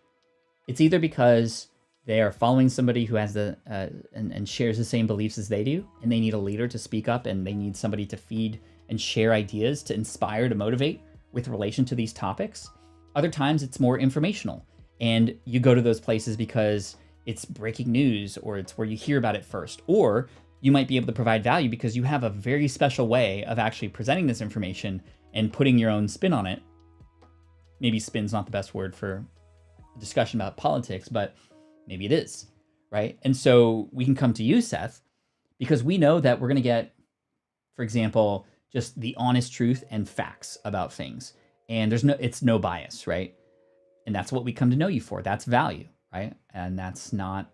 It's either because they are following somebody who has and shares the same beliefs as they do, and they need a leader to speak up, and they need somebody to feed and share ideas to inspire, to motivate with relation to these topics. Other times it's more informational, and you go to those places because it's breaking news, or it's where you hear about it first, or you might be able to provide value because you have a very special way of actually presenting this information and putting your own spin on it. Maybe spin's not the best word for a discussion about politics, but maybe it is, right? And so we can come to you, Seth, because we know that we're going to get, for example, just the honest truth and facts about things. And it's no bias, right? And that's what we come to know you for. That's value, right? And that's not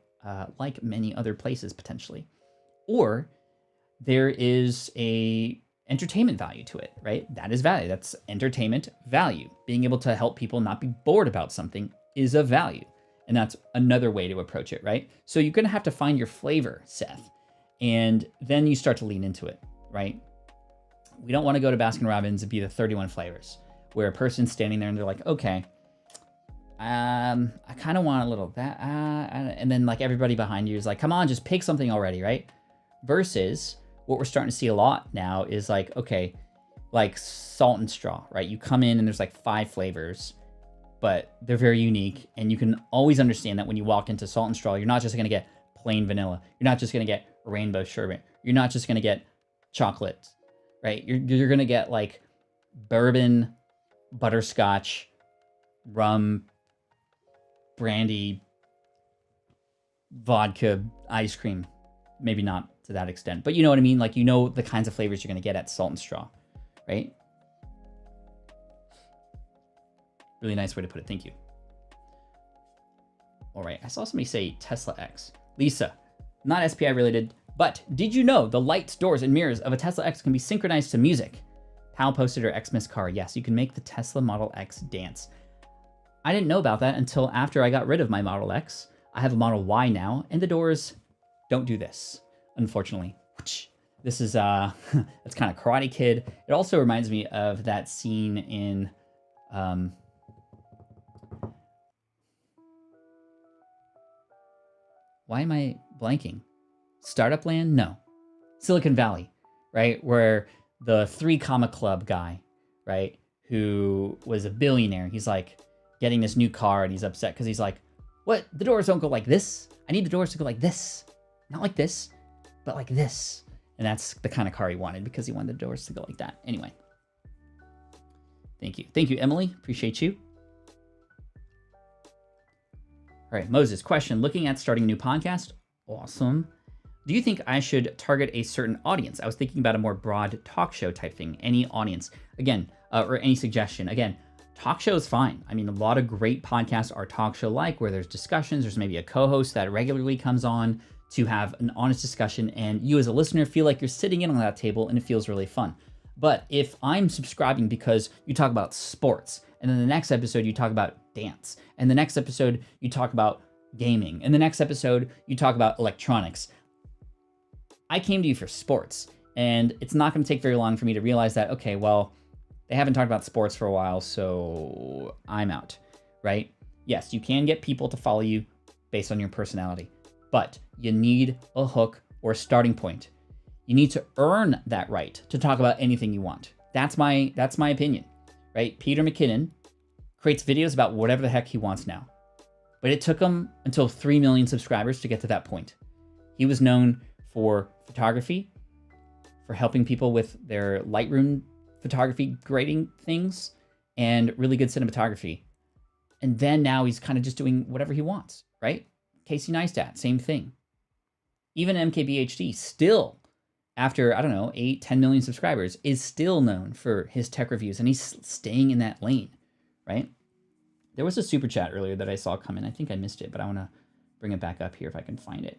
like many other places potentially. Or there is a entertainment value to it, right? That is value. That's entertainment value. Being able to help people not be bored about something is a value. And that's another way to approach it, right? So you're going to have to find your flavor, Seth. And then you start to lean into it, right? We don't want to go to Baskin-Robbins and be the 31 flavors. where a person's standing there and they're like, okay, I kind of want a little of that, and then like everybody behind you is like, come on, just pick something already, right? Versus what we're starting to see a lot now is like, okay, like salt and straw, right? You come in and there's like 5 flavors, but they're very unique, and you can always understand that when you walk into salt and straw, you're not just gonna get plain vanilla, you're not just gonna get rainbow sherbet, you're not just gonna get chocolate, right? You're gonna get like bourbon, butterscotch, rum, brandy, vodka, ice cream. Maybe not to that extent, but you know what I mean? Like, you know the kinds of flavors you're gonna get at Salt and Straw, right? Really nice way to put it, thank you. All right, I saw somebody say Tesla X. Lisa, not SPI related, but did you know the lights, doors, and mirrors of a Tesla X can be synchronized to music? Pal posted her Xmas car. Yes, you can make the Tesla Model X dance. I didn't know about that until after I got rid of my Model X. I have a Model Y now, and the doors don't do this, unfortunately. This is, it's kind of Karate Kid. It also reminds me of that scene in, why am I blanking? Startup Land? No. Silicon Valley, right? Where the 3 Comma Club guy, right, who was a billionaire, he's like getting this new car and he's upset because he's like, what? The doors don't go like this? I need the doors to go like this. Not like this, but like this. And that's the kind of car he wanted because he wanted the doors to go like that. Anyway. Thank you. Thank you, Emily. Appreciate you. All right, Moses, question. Looking at starting a new podcast. Awesome. Do you think I should target a certain audience? I was thinking about a more broad talk show type thing. Any audience? Again, or any suggestion. Again, talk show is fine. I mean, a lot of great podcasts are talk show-like, where there's discussions. There's maybe a co-host that regularly comes on to have an honest discussion, and you as a listener feel like you're sitting in on that table, and it feels really fun. But if I'm subscribing because you talk about sports, and then the next episode you talk about dance, and the next episode you talk about gaming, and the next episode you talk about electronics, I came to you for sports, and it's not going to take very long for me to realize that, okay, well, they haven't talked about sports for a while, so I'm out, right? Yes, you can get people to follow you based on your personality, but you need a hook or a starting point. You need to earn that right to talk about anything you want. That's my opinion, right? Peter McKinnon creates videos about whatever the heck he wants now, but it took him until 3 million subscribers to get to that point. He was known for photography, for helping people with their Lightroom photography grading things, and really good cinematography. And then now he's kind of just doing whatever he wants, right? Casey Neistat, same thing. Even MKBHD, still, after, I don't know, 8, 10 million subscribers, is still known for his tech reviews, and he's staying in that lane, right? There was a super chat earlier that I saw come in. I think I missed it, but I want to bring it back up here if I can find it.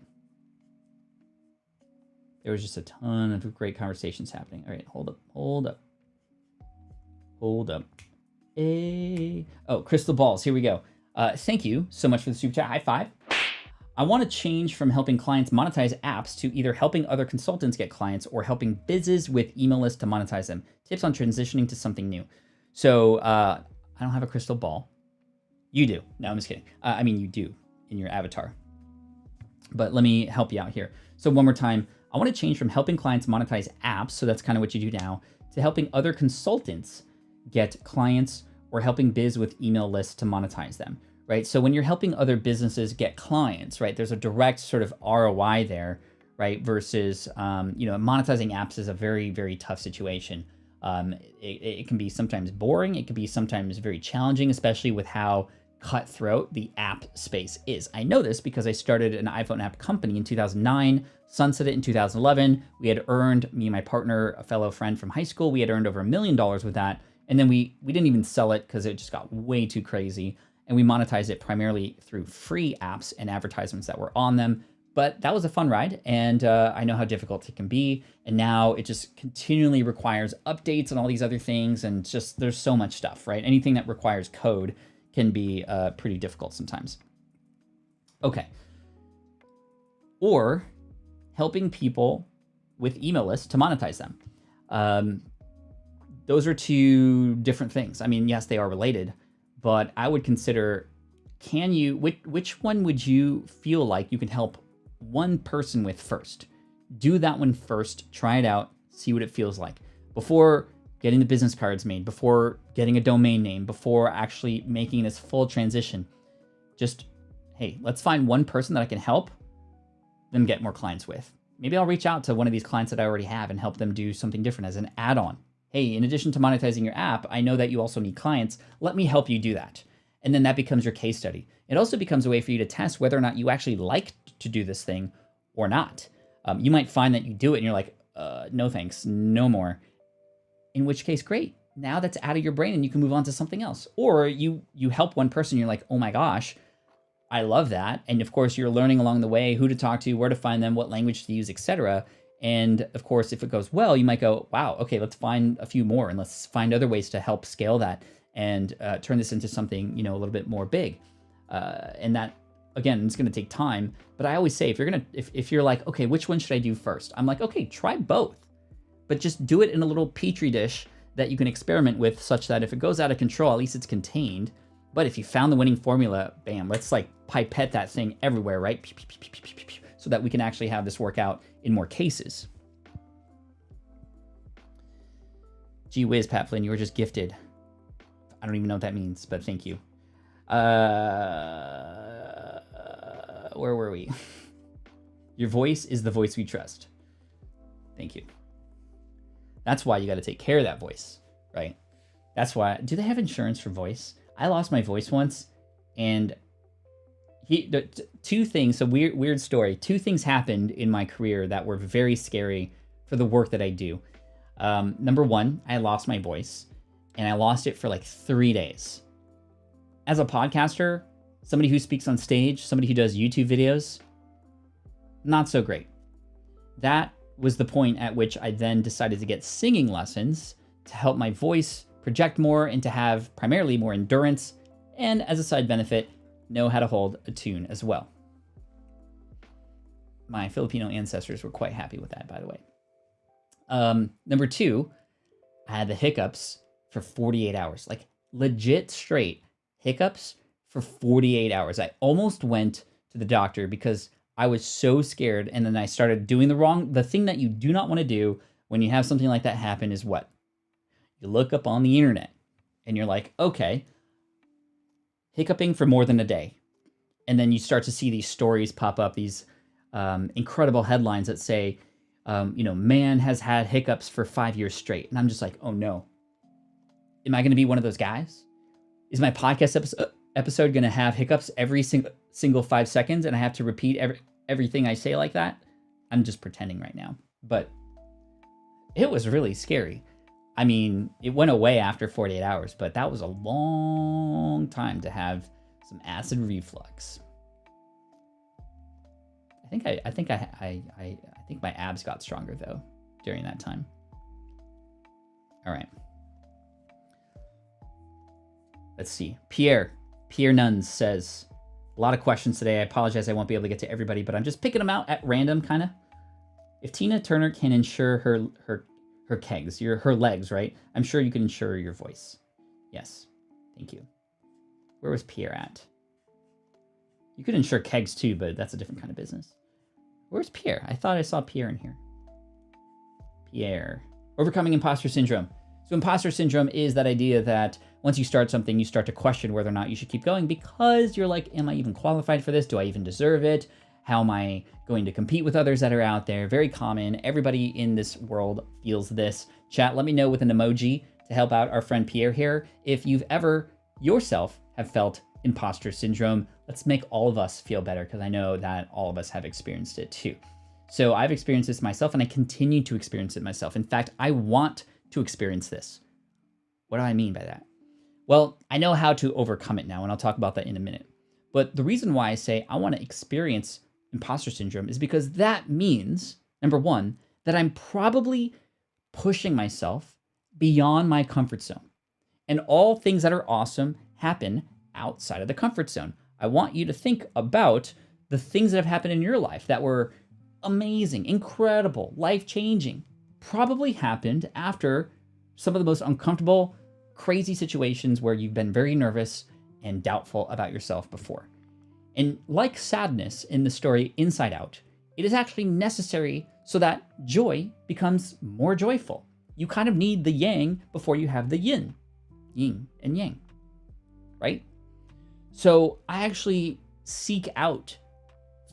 There was just a ton of great conversations happening. All right, hold up. Hey. Oh, crystal balls, here we go. Thank you so much for the super chat. High five. I want to change from helping clients monetize apps to either helping other consultants get clients or helping businesses with email lists to monetize them. Tips on transitioning to something new. So I don't have a crystal ball. You do. No, I'm just kidding. I mean, you do in your avatar. But let me help you out here. So one more time, I want to change from helping clients monetize apps, so that's kind of what you do now, to helping other consultants get clients or helping biz with email lists to monetize them, right? So when you're helping other businesses get clients, right, there's a direct sort of ROI there, right? Versus, monetizing apps is a very, very tough situation. It can be sometimes boring. It can be sometimes very challenging, especially with how cutthroat the app space is. I know this because I started an iPhone app company in 2009, sunset it in 2011. We had earned, me and my partner, a fellow friend from high school, we had earned over $1 million with that. And then we didn't even sell it because it just got way too crazy. And we monetized it primarily through free apps and advertisements that were on them. But that was a fun ride, and I know how difficult it can be. And now it just continually requires updates and all these other things, and just there's so much stuff, right? Anything that requires code can be pretty difficult sometimes. Okay. Or helping people with email lists to monetize them. those are two different things. I mean, yes, they are related, but I would consider, which one would you feel like you can help one person with first? Do that one first, try it out, see what it feels like. Before getting the business cards made, before getting a domain name, before actually making this full transition, just, hey, let's find one person that I can help them get more clients with. Maybe I'll reach out to one of these clients that I already have and help them do something different as an add-on. Hey, in addition to monetizing your app, I know that you also need clients. Let me help you do that. And then that becomes your case study. It also becomes a way for you to test whether or not you actually like to do this thing or not. You might find that you do it and you're like, no thanks, no more. In which case, great. Now that's out of your brain and you can move on to something else. Or you help one person, you're like, oh my gosh, I love that. And of course, you're learning along the way who to talk to, where to find them, what language to use, etc. And of course, if it goes well, you might go, wow, okay, let's find a few more and let's find other ways to help scale that and turn this into something, a little bit more big. And that, again, it's going to take time. But I always say, if you're like, okay, which one should I do first? I'm like, okay, try both, but just do it in a little petri dish that you can experiment with, such that if it goes out of control, at least it's contained. But if you found the winning formula, bam, let's like pipette that thing everywhere, right? So that we can actually have this work out in more cases. Gee whiz, Pat Flynn, you were just gifted. I don't even know what that means, but thank you. Where were we? Your voice is the voice we trust. Thank you. That's why you got to take care of that voice, right? That's why. Do they have insurance for voice? I lost my voice once, and two things. So weird story. Two things happened in my career that were very scary for the work that I do. Number one, I lost my voice, and I lost it for like 3 days. As a podcaster, somebody who speaks on stage, somebody who does YouTube videos, not so great. That was the point at which I then decided to get singing lessons to help my voice project more and to have primarily more endurance, and as a side benefit, know how to hold a tune as well. My Filipino ancestors were quite happy with that, by the way. Number two, I had the hiccups for 48 hours, like legit straight hiccups for 48 hours. I almost went to the doctor because I was so scared, and then I started doing the thing that you do not want to do when you have something like that happen is what? You look up on the internet and you're like, okay, hiccuping for more than a day. And then you start to see these stories pop up, these incredible headlines that say, man has had hiccups for 5 years straight. And I'm just like, oh no. Am I going to be one of those guys? Is my podcast episode going to have hiccups every single 5 seconds and I have to repeat everything I say like that? I'm just pretending right now. But it was really scary. I mean, it went away after 48 hours, but that was a long time to have some acid reflux. I think my abs got stronger though during that time. All right. Let's see. Pierre Nuns says, a lot of questions today. I apologize I won't be able to get to everybody, but I'm just picking them out at random, kind of. If Tina Turner can insure her kegs, her legs, right? I'm sure you can insure your voice. Yes. Thank you. Where was Pierre at? You could insure kegs too, but that's a different kind of business. Where's Pierre? I thought I saw Pierre in here. Pierre. Overcoming imposter syndrome. So imposter syndrome is that idea that once you start something, you start to question whether or not you should keep going because you're like, am I even qualified for this? Do I even deserve it? How am I going to compete with others that are out there? Very common. Everybody in this world feels this. Chat, let me know with an emoji to help out our friend Pierre here. If you've ever yourself have felt imposter syndrome, let's make all of us feel better because I know that all of us have experienced it too. So I've experienced this myself and I continue to experience it myself. In fact, I want to experience this. What do I mean by that? Well, I know how to overcome it now, and I'll talk about that in a minute. But the reason why I say I want to experience imposter syndrome is because that means, number one, that I'm probably pushing myself beyond my comfort zone. And all things that are awesome happen outside of the comfort zone. I want you to think about the things that have happened in your life that were amazing, incredible, life-changing, probably happened after some of the most uncomfortable, crazy situations where you've been very nervous and doubtful about yourself before. And like sadness in the story Inside Out, it is actually necessary so that joy becomes more joyful. You kind of need the yang before you have the yin and yang, right? So I actually seek out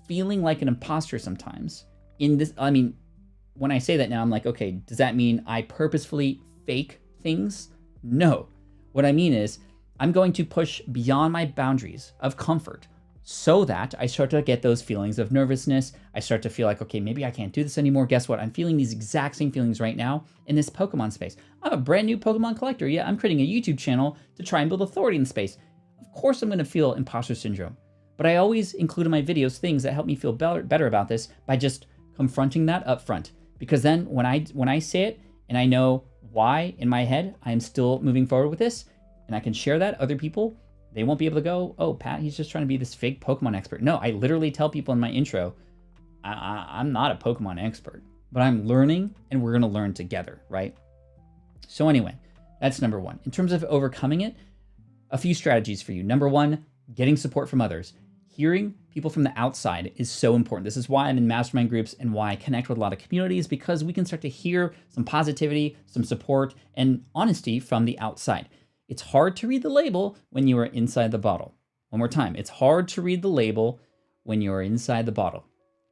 feeling like an imposter sometimes in this. I mean, when I say that now, I'm like, okay, does that mean I purposefully fake things? No. What I mean is I'm going to push beyond my boundaries of comfort so that I start to get those feelings of nervousness. I start to feel like, okay, maybe I can't do this anymore. Guess what? I'm feeling these exact same feelings right now in this Pokemon space. I'm a brand new Pokemon collector. Yeah, I'm creating a YouTube channel to try and build authority in the space. Of course I'm going to feel imposter syndrome, but I always include in my videos things that help me feel better about this by just confronting that up front. Because then when I say it and I know why in my head I'm still moving forward with this, and I can share that, other people, they won't be able to go, oh, Pat, he's just trying to be this fake Pokemon expert. No, I literally tell people in my intro, I'm not a Pokemon expert, but I'm learning and we're going to learn together, right? So anyway, that's number one. In terms of overcoming it, a few strategies for you. Number one, getting support from others. Hearing people from the outside is so important. This is why I'm in mastermind groups and why I connect with a lot of communities, because we can start to hear some positivity, some support, and honesty from the outside. It's hard to read the label when you are inside the bottle. One more time, it's hard to read the label when you're inside the bottle.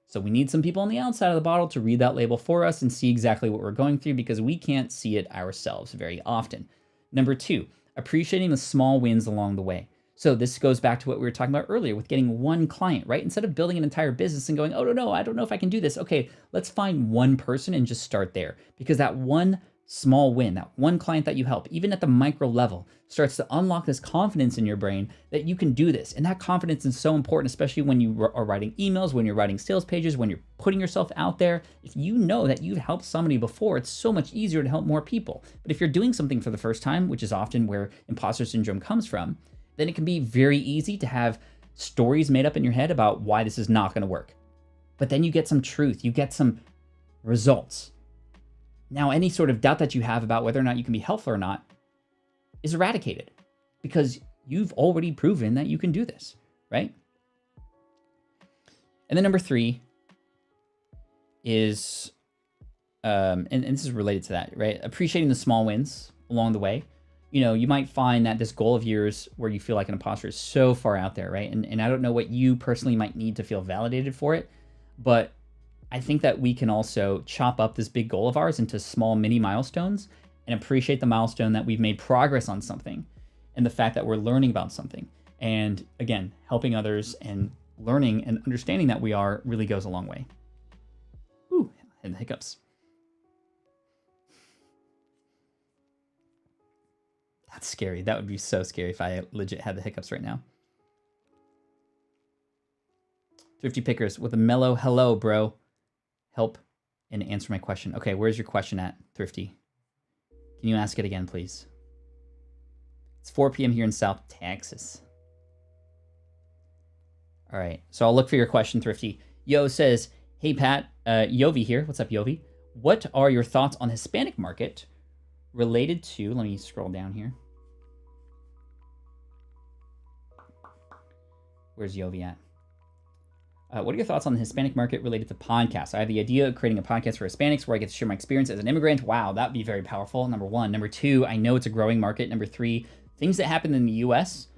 So we need some people on the outside of the bottle to read that label for us and see exactly what we're going through, because we can't see it ourselves very often. Number two, appreciating the small wins along the way. So this goes back to what we were talking about earlier with getting one client, right? Instead of building an entire business and going, oh, no, I don't know if I can do this. Okay, let's find one person and just start there, because that one small win, that one client that you help, even at the micro level, starts to unlock this confidence in your brain that you can do this. And that confidence is so important, especially when you are writing emails, when you're writing sales pages, when you're putting yourself out there. If you know that you've helped somebody before, it's so much easier to help more people. But if you're doing something for the first time, which is often where imposter syndrome comes from, then it can be very easy to have stories made up in your head about why this is not going to work. But then you get some truth, you get some results. Now, any sort of doubt that you have about whether or not you can be helpful or not is eradicated, because you've already proven that you can do this, right? And then number three is, and this is related to that, right? Appreciating the small wins along the way. You know, you might find that this goal of yours where you feel like an imposter is so far out there, right? And I don't know what you personally might need to feel validated for it, but I think that we can also chop up this big goal of ours into small mini milestones and appreciate the milestone that we've made progress on something and the fact that we're learning about something. And again, helping others and learning and understanding that we are really goes a long way. Ooh, and the hiccups. That's scary. That would be so scary if I legit had the hiccups right now. Thrifty Pickers with a mellow hello, bro. Help and answer my question. Okay, where's your question at, Thrifty? Can you ask it again, please? It's 4 p.m. here in South Texas. All right, so I'll look for your question, Thrifty. Yo says, hey, Pat, Yovi here. What's up, Yovi? What are your thoughts on the Hispanic market related to, let me scroll down here. Where's Yovi at? What are your thoughts on the Hispanic market related to podcasts? I have the idea of creating a podcast for Hispanics where I get to share my experience as an immigrant. Wow, that would be very powerful, number one. Number two, I know it's a growing market. Number three, things that happen in the US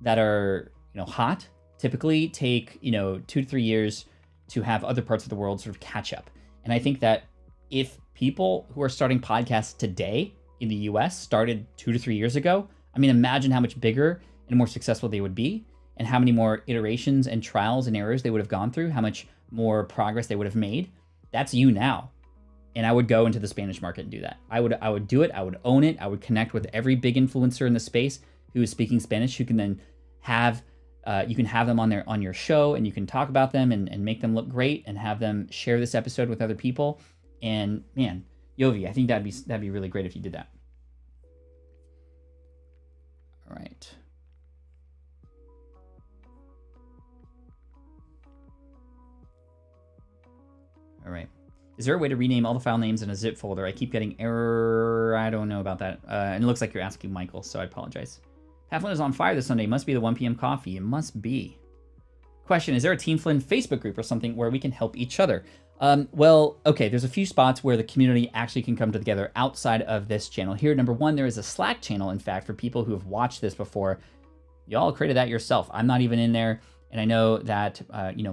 that are, hot typically take, 2 to 3 years to have other parts of the world sort of catch up. And I think that if people who are starting podcasts today in the US started 2 to 3 years ago, I mean, imagine how much bigger and more successful they would be, and how many more iterations and trials and errors they would have gone through, how much more progress they would have made. That's you now. And I would go into the Spanish market and do that. I would do it. I would own it. I would connect with every big influencer in the space who is speaking Spanish, who can then have, you can have them on your show, and you can talk about them and make them look great and have them share this episode with other people. And man, Yovi, I think that'd be really great if you did that. All right. All right. Is there a way to rename all the file names in a zip folder? I keep getting error. I don't know about that. And it looks like you're asking Michael, so I apologize. Flynn is on fire this Sunday. Must be the 1 p.m. coffee. It must be. Question, is there a Team Flynn Facebook group or something where we can help each other? Well, okay, there's a few spots where the community actually can come together outside of this channel. Here, number one, there is a Slack channel, in fact, for people who have watched this before. Y'all created that yourself. I'm not even in there. And I know that,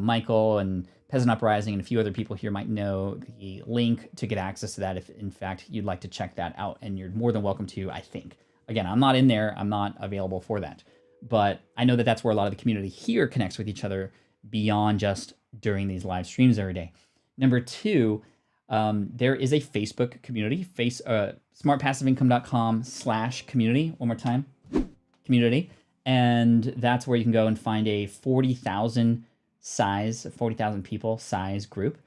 Michael and Peasant Uprising and a few other people here might know the link to get access to that if, in fact, you'd like to check that out. And you're more than welcome to, I think. Again, I'm not in there. I'm not available for that. But I know that that's where a lot of the community here connects with each other beyond just during these live streams every day. Number two, there is a Facebook community, smartpassiveincome.com/community. One more time, community. And that's where you can go and find a 40,000 people size group.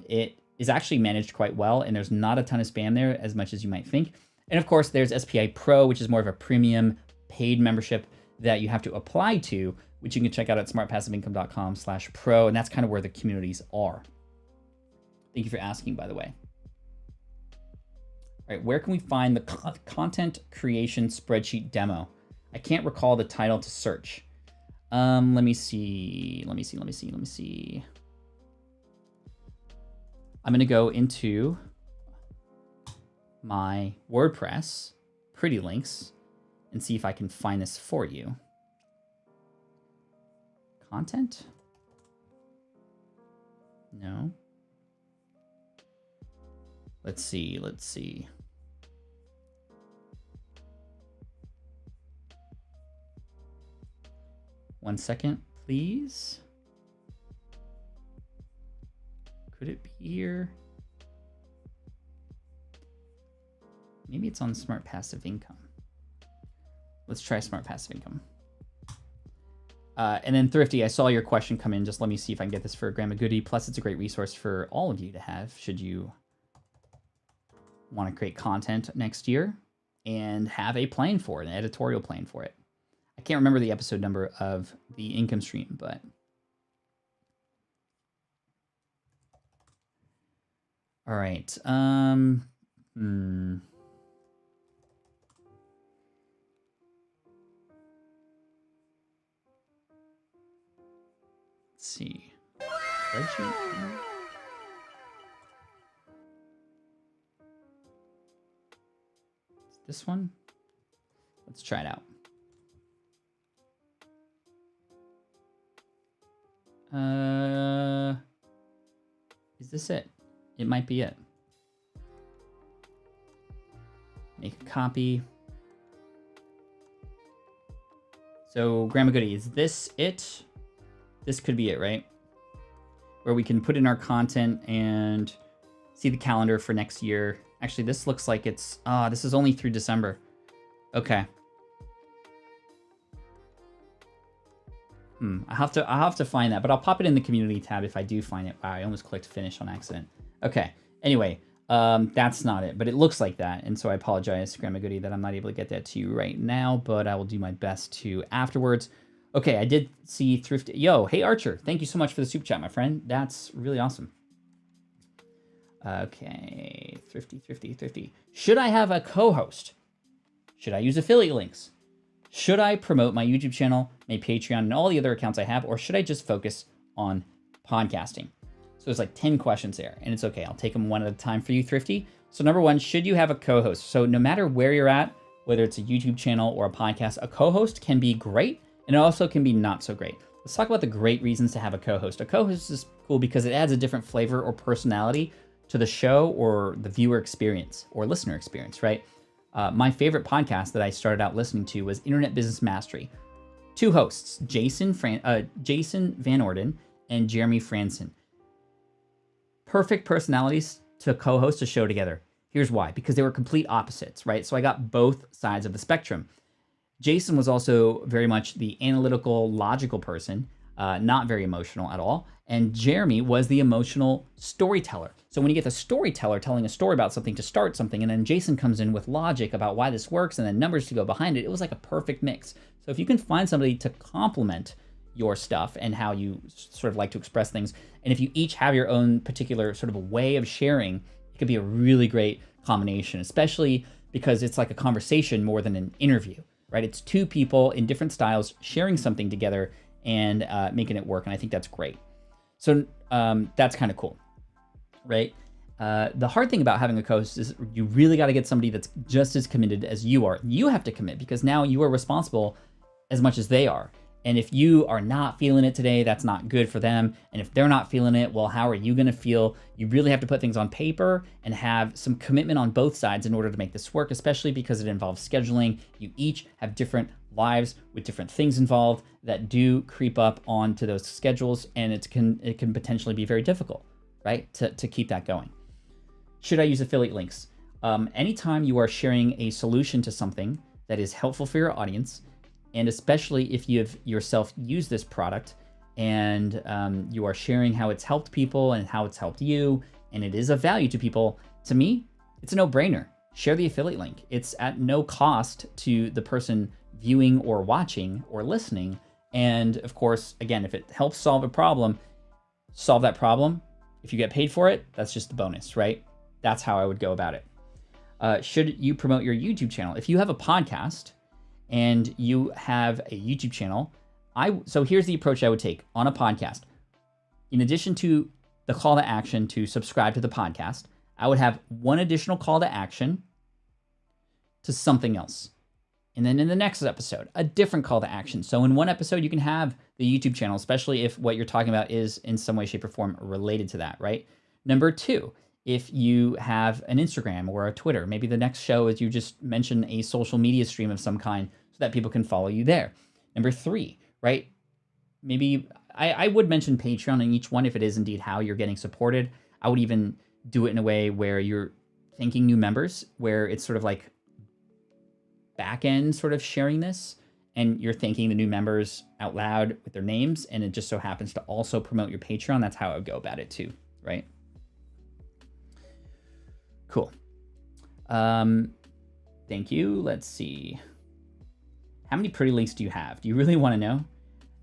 It is actually managed quite well, and there's not a ton of spam there as much as you might think. And of course, there's SPI Pro, which is more of a premium paid membership that you have to apply to, which you can check out at smartpassiveincome.com/pro. And that's kind of where the communities are. Thank you for asking, by the way. All right, where can we find the content creation spreadsheet demo? I can't recall the title to search. Let me see. I'm gonna go into my WordPress pretty links and see if I can find this for you. Content? No. Let's see. 1 second, please. Could it be here? Maybe it's on Smart Passive Income. Let's try Smart Passive Income. And then Thrifty, I saw your question come in. Just let me see if I can get this for Grandma Goody. Plus, it's a great resource for all of you to have should you want to create content next year and have a plan for it, an editorial plan for it. I can't remember the episode number of the income stream, but all right. Let's see. Spreadsheet. This one? Let's try it out. Is this it? It might be it. Make a copy. So, Grandma Goody, is this it? This could be it, right? Where we can put in our content and see the calendar for next year. Actually, this looks like it's, this is only through December. Okay. I'll have to find that, but I'll pop it in the community tab if I do find it. Wow, I almost clicked finish on accident. Okay. Anyway, that's not it, but it looks like that. And so I apologize, Grandma Goody, that I'm not able to get that to you right now, but I will do my best to afterwards. Okay, I did see Thrifty. Yo, hey Archer, thank you so much for the super chat, my friend. That's really awesome. Okay, Thrifty. Should I have a co-host? Should I use affiliate links? Should I promote my YouTube channel, my Patreon, and all the other accounts I have, or should I just focus on podcasting? So there's like 10 questions there, and it's okay. I'll take them one at a time for you, Thrifty. So number one, should you have a co-host? So no matter where you're at, whether it's a YouTube channel or a podcast, a co-host can be great, and it also can be not so great. Let's talk about the great reasons to have a co-host. A co-host is cool because it adds a different flavor or personality to the show or the viewer experience or listener experience, right? My favorite podcast that I started out listening to was Internet Business Mastery. Two hosts, Jason Van Orden and Jeremy Franson. Perfect personalities to co-host a show together. Here's why. Because they were complete opposites, right? So I got both sides of the spectrum. Jason was also very much the analytical, logical person, not very emotional at all. And Jeremy was the emotional storyteller. So when you get the storyteller telling a story about something to start something, and then Jason comes in with logic about why this works and then numbers to go behind it, it was like a perfect mix. So if you can find somebody to complement your stuff and how you sort of like to express things. And if you each have your own particular sort of a way of sharing, it could be a really great combination, especially because it's like a conversation more than an interview, right? It's two people in different styles sharing something together and making it work. And I think that's great. So that's kind of cool, right? The hard thing about having a co-host is you really got to get somebody that's just as committed as you are. You have to commit because now you are responsible as much as they are. And if you are not feeling it today, that's not good for them. And if they're not feeling it, well, how are you going to feel? You really have to put things on paper and have some commitment on both sides in order to make this work, especially because it involves scheduling. You each have different lives with different things involved that do creep up onto those schedules, and it can potentially be very difficult, right, to keep that going. Should I use affiliate links? Anytime you are sharing a solution to something that is helpful for your audience, and especially if you have yourself used this product and you are sharing how it's helped people and how it's helped you, and it is of value to people, to me, it's a no-brainer. Share the affiliate link. It's at no cost to the person viewing or watching or listening. And of course, again, if it helps solve a problem, solve that problem. If you get paid for it, that's just a bonus, right? That's how I would go about it. Should you promote your YouTube channel? If you have a podcast and you have a YouTube channel, so here's the approach I would take on a podcast. In addition to the call to action to subscribe to the podcast, I would have one additional call to action to something else. And then in the next episode, a different call to action. So in one episode, you can have the YouTube channel, especially if what you're talking about is in some way, shape, or form related to that, right? Number two, if you have an Instagram or a Twitter, maybe the next show is you just mention a social media stream of some kind so that people can follow you there. Number three, right? Maybe I would mention Patreon in each one if it is indeed how you're getting supported. I would even do it in a way where you're thanking new members, where it's sort of like back end sort of sharing this, and you're thanking the new members out loud with their names, and it just so happens to also promote your Patreon. That's how I would go about it too, right? Cool. Thank you. Let's see. How many pretty links do you have? Do you really want to know?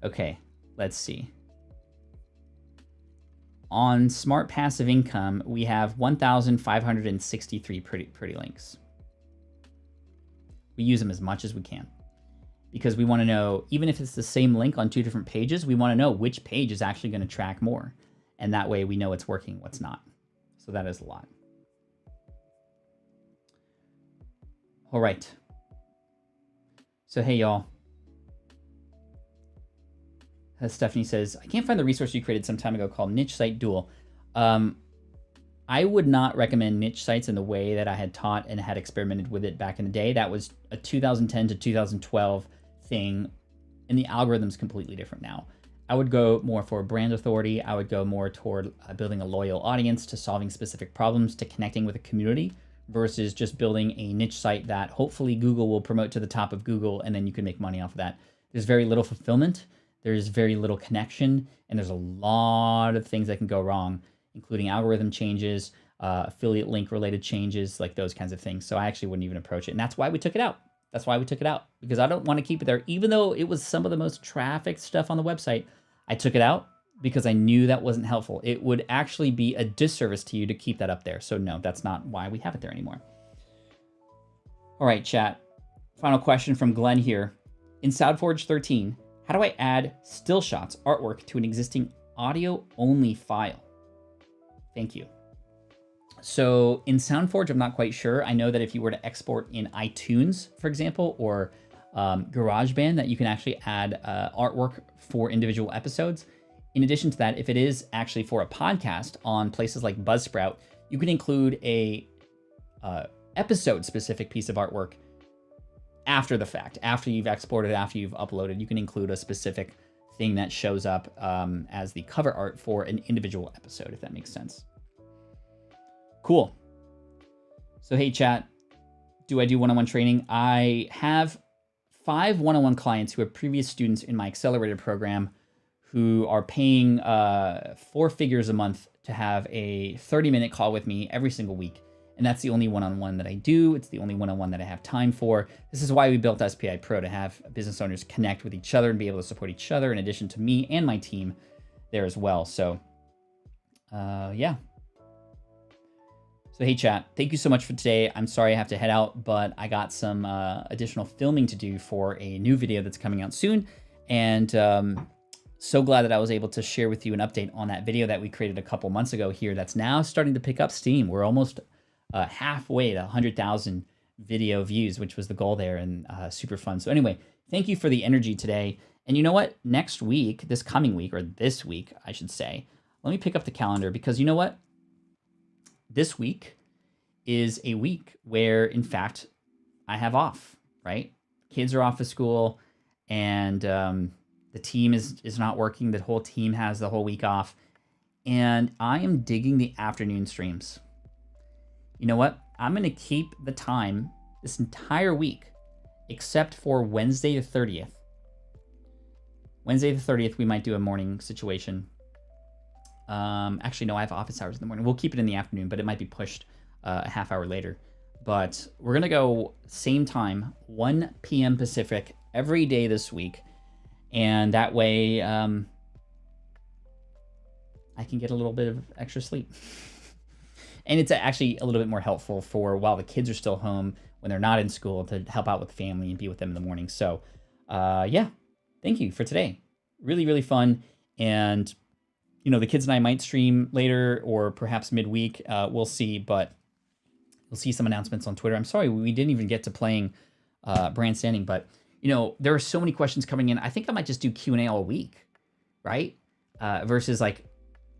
Okay, let's see. On Smart Passive Income, we have 1,563 pretty links. We use them as much as we can because we want to know, even if it's the same link on two different pages, we want to know which page is actually going to track more. And that way we know it's working, what's not. So that is a lot. All right. So, hey, y'all. Stephanie says, I can't find the resource you created some time ago called Niche Site Duel. I would not recommend niche sites in the way that I had taught and had experimented with it back in the day. That was a 2010 to 2012 thing, and the algorithm's completely different now. I would go more for brand authority. I would go more toward building a loyal audience, to solving specific problems, to connecting with a community, versus just building a niche site that hopefully Google will promote to the top of Google, and then you can make money off of that. There's very little fulfillment. There's very little connection, and there's a lot of things that can go wrong, including algorithm changes, affiliate link related changes, like those kinds of things. So I actually wouldn't even approach it. And that's why we took it out. That's why we took it out, because I don't want to keep it there. Even though it was some of the most trafficked stuff on the website, I took it out because I knew that wasn't helpful. It would actually be a disservice to you to keep that up there. So no, that's not why we have it there anymore. All right, chat. Final question from Glenn here. In SoundForge 13, how do I add still shots artwork to an existing audio only file? Thank you. So in SoundForge, I'm not quite sure. I know that if you were to export in iTunes, for example, or GarageBand, that you can actually add artwork for individual episodes. In addition to that, if it is actually for a podcast on places like Buzzsprout, you can include a episode-specific piece of artwork after the fact, after you've exported, after you've uploaded. You can include a specific thing that shows up as the cover art for an individual episode, if that makes sense. Cool. So hey, chat, do I do one-on-one training? I have 5 one-on-one clients who are previous students in my accelerator program who are paying 4 figures a month to have a 30-minute call with me every single week. And that's the only one-on-one that I do. It's the only one-on-one that I have time for. This is why we built SPI Pro, to have business owners connect with each other and be able to support each other in addition to me and my team there as well. So yeah. So hey chat, thank you so much for today. I'm sorry I have to head out, but I got some additional filming to do for a new video that's coming out soon. And so glad that I was able to share with you an update on that video that we created a couple months ago here that's now starting to pick up steam. We're almost halfway to 100,000 video views, which was the goal there, and super fun. So anyway, thank you for the energy today. And you know what? Next week, this coming week, or this week, I should say, let me pick up the calendar, because you know what? This week is a week where, in fact, I have off, right? Kids are off of school, and the team is not working. The whole team has the whole week off, and I am digging the afternoon streams. You know what? I'm going to keep the time this entire week, except for Wednesday the 30th. Wednesday the 30th, we might do a morning situation. Actually, no, I have office hours in the morning. We'll keep it in the afternoon, but it might be pushed a half hour later. But we're going to go same time, 1 p.m. Pacific, every day this week. And that way, I can get a little bit of extra sleep. And it's actually a little bit more helpful for while the kids are still home, when they're not in school, to help out with the family and be with them in the morning. So, yeah, thank you for today. Really, really fun. And you know, the kids and I might stream later or perhaps midweek. We'll see, but you'll see some announcements on Twitter. I'm sorry, we didn't even get to playing Brand Standing, but you know, there are so many questions coming in. I think I might just do Q&A all week, right? Versus like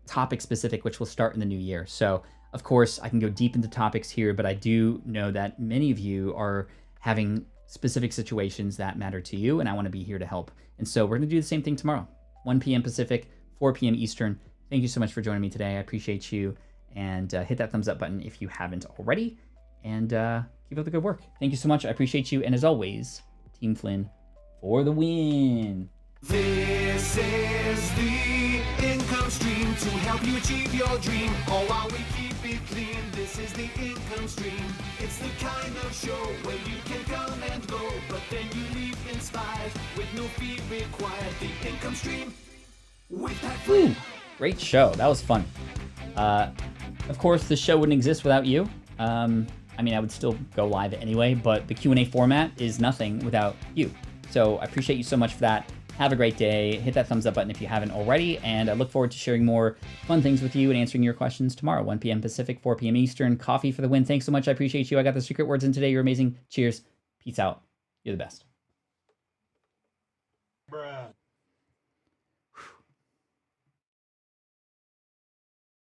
topic specific, which will start in the new year. So of course I can go deep into topics here, but I do know that many of you are having specific situations that matter to you, and I want to be here to help. And so we're going to do the same thing tomorrow, 1 p.m. Pacific, 4 p.m. Eastern. Thank you so much for joining me today. I appreciate you. And hit that thumbs up button if you haven't already. And keep up the good work. Thank you so much. I appreciate you. And as always, Team Flynn for the win. This is the income stream to help you achieve your dream. All while we keep it clean. This is the income stream. It's the kind of show where you can come and go, but then you leave inspired with no fee required. The income stream. Woo, great show. That was fun. Of course, the show wouldn't exist without you. I mean, I would still go live anyway, but the Q&A format is nothing without you. So I appreciate you so much for that. Have a great day. Hit that thumbs up button if you haven't already. And I look forward to sharing more fun things with you and answering your questions tomorrow, 1 p.m. Pacific, 4 p.m. Eastern. Coffee for the win. Thanks so much. I appreciate you. I got the secret words in today. You're amazing. Cheers. Peace out. You're the best. Bruh.